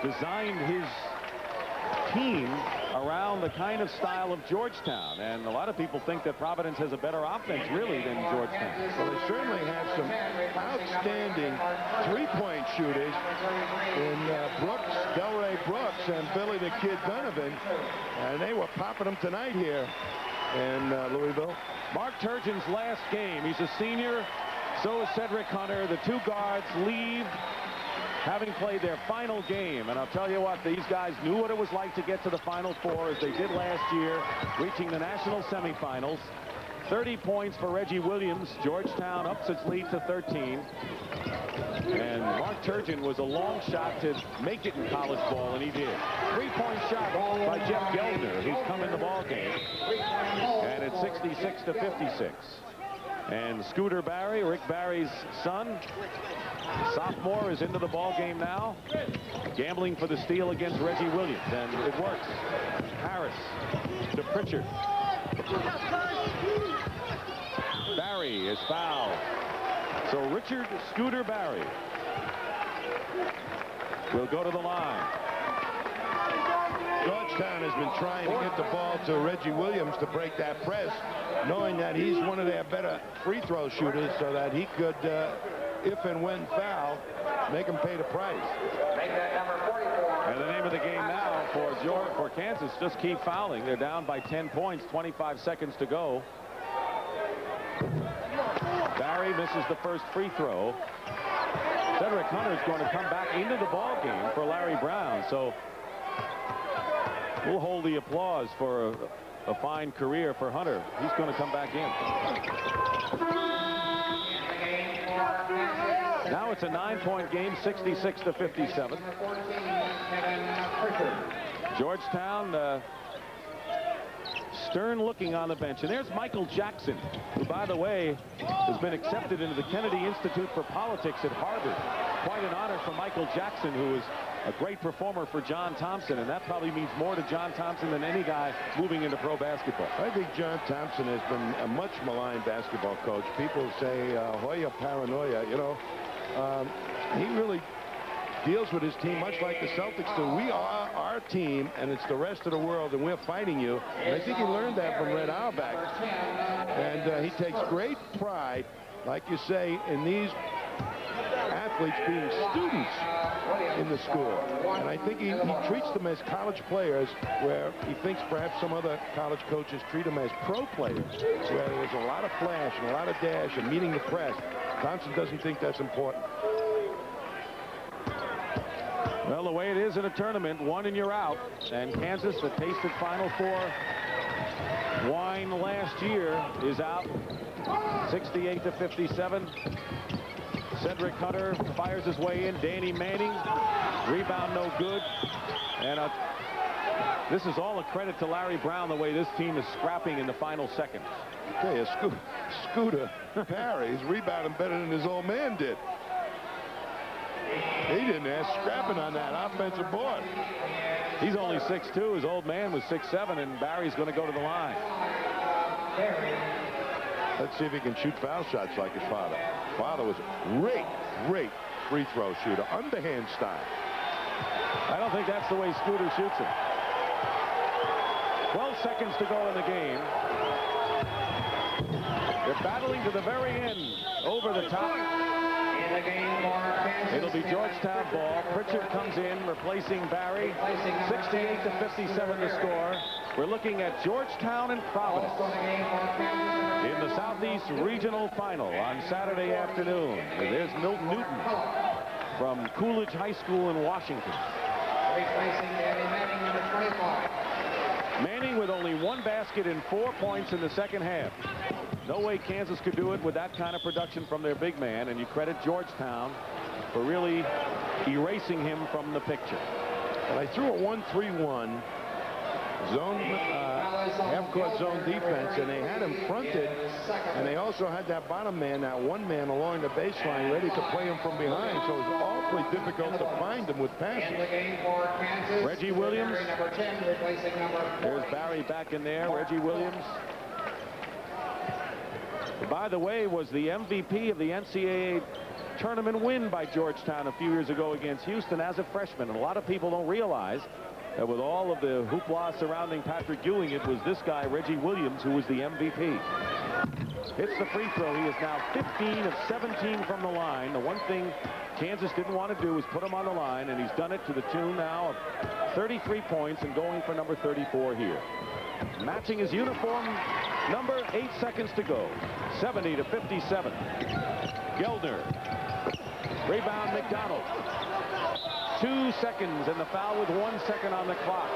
Speaker 1: designed his team around the kind of style of Georgetown. And a lot of people think that Providence has a better offense, really, than Georgetown.
Speaker 2: Well, they certainly have some outstanding three-point shooters in Brooks, Delray Brooks, and Billy the Kid Donovan. And they were popping them tonight here in Louisville.
Speaker 1: Mark Turgeon's last game. He's a senior. So is Cedric Hunter. The two guards leave, having played their final game. And I'll tell you what, these guys knew what it was like to get to the Final Four, as they did last year, reaching the national semifinals. 30 points for Reggie Williams. Georgetown ups its lead to 13. And Mark Turgeon was a long shot to make it in college ball, and he did. Three-point shot by Jeff Geldner, who's come in the ball game. And it's 66 to 56. And Scooter Barry, Rick Barry's son, sophomore, is into the ball game now, gambling for the steal against Reggie Williams, and it works. Harris to Pritchard. Barry is fouled. So Richard Scooter Barry will go to the line.
Speaker 2: Georgetown has been trying to get the ball to Reggie Williams to break that press, knowing that he's one of their better free throw shooters, so that he could, if and when foul, make him pay the price.
Speaker 1: And the name of the game now for Kansas, just keep fouling. They're down by 10 points, 25 seconds to go. Barry misses the first free throw. Cedric Hunter is going to come back into the ball game for Larry Brown. So we'll hold the applause for a fine career for Hunter. He's going to come back in. Now it's a 9-point game, 66 to 57. Georgetown stern looking on the bench. And there's Michael Jackson, who, by the way, has been accepted into the Kennedy Institute for Politics at Harvard. Quite an honor for Michael Jackson, who is a great performer for John Thompson, and that probably means more to John Thompson than any guy moving into pro basketball.
Speaker 2: I think John Thompson has been a much maligned basketball coach. People say Hoya paranoia, you know. He really deals with his team much like the Celtics do. We are our team, and it's the rest of the world, and we're fighting you. And I think he learned that from Red Auerbach. And he takes great pride, like you say, in these athletes being students in the school. And I think he treats them as college players, where he thinks perhaps some other college coaches treat them as pro players, where there's a lot of flash and a lot of dash and meeting the press. Thompson doesn't think that's important.
Speaker 1: Well, the way it is in a tournament, one and you're out. And Kansas, that tasted Final Four wine last year, is out 68 to 57. Cedric Hunter fires his way in. Danny Manning, rebound no good. And this is all a credit to Larry Brown, the way this team is scrapping in the final seconds.
Speaker 2: Okay, Scooter Barry's rebounding better than his old man did. He didn't ask scrapping on that offensive board.
Speaker 1: He's only 6'2". His old man was 6'7", and Barry's going to go to the line.
Speaker 2: Let's see if he can shoot foul shots like his father. Father was a great free throw shooter, underhand style.
Speaker 1: I don't think that's the way Scooter shoots it. 12 seconds to go in the game. They're battling to the very end. Over the top. It'll be Georgetown ball. Pritchard comes in, replacing Barry. 68 to 57 the score. We're looking at Georgetown and Providence in the Southeast Regional Final on Saturday afternoon. And there's Milton Newton from Coolidge High School in Washington.
Speaker 4: Replacing Danny Manning, number 25.
Speaker 1: Manning with only 1 basket and 4 points in the second half. No way Kansas could do it with that kind of production from their big man, and you credit Georgetown for really erasing him from the picture.
Speaker 2: And I threw a 1-3-1 zone, half-court zone defense, and they had him fronted, and they also had that bottom man, that one man along the baseline, ready to play him from behind, so it was awfully difficult to find him with passes.
Speaker 1: Reggie Williams. There's Barry back in there. Reggie Williams. by the way, was the MVP of the NCAA tournament win by Georgetown a few years ago against Houston as a freshman. And a lot of people don't realize that with all of the hoopla surrounding Patrick Ewing, it was this guy, Reggie Williams, who was the MVP. Hits the free throw. He is now 15 of 17 from the line. The one thing Kansas didn't want to do was put him on the line, and he's done it to the tune now of 33 points and going for number 34 here. Matching his uniform number, 8 seconds to go. 70 to 57. Geldner. Rebound McDonald. 2 seconds and the foul with 1 second on the clock.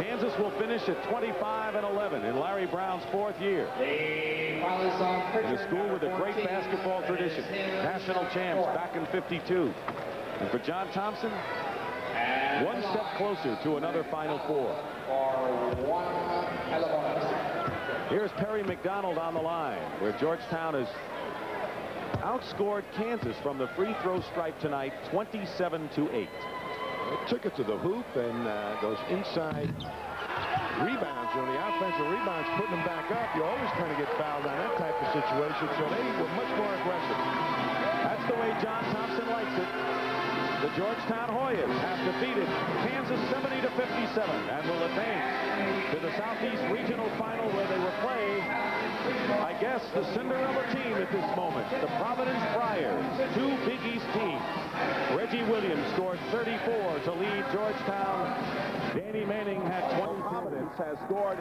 Speaker 1: Kansas will finish at 25-11 in Larry Brown's 4th year. In a school with a great basketball tradition. National champs back in '52. And for John Thompson, 1 step closer to another Final Four. Here's Perry McDonald on the line, where Georgetown has outscored Kansas from the free throw stripe tonight, 27-8.
Speaker 2: Took it to the hoop, and those inside rebounds, the offensive rebounds, putting them back up. You're always trying to get fouled on that type of situation, so they were much more aggressive.
Speaker 1: That's the way John Thompson likes it. The Georgetown Hoyas have defeated Kansas 70 to 57 and will advance to the Southeast Regional Final, where they will play, I guess, the Cinderella team at this moment, the Providence Friars, 2 Big East teams. Reggie Williams scored 34 to lead Georgetown. Danny Manning had 20. Providence has scored.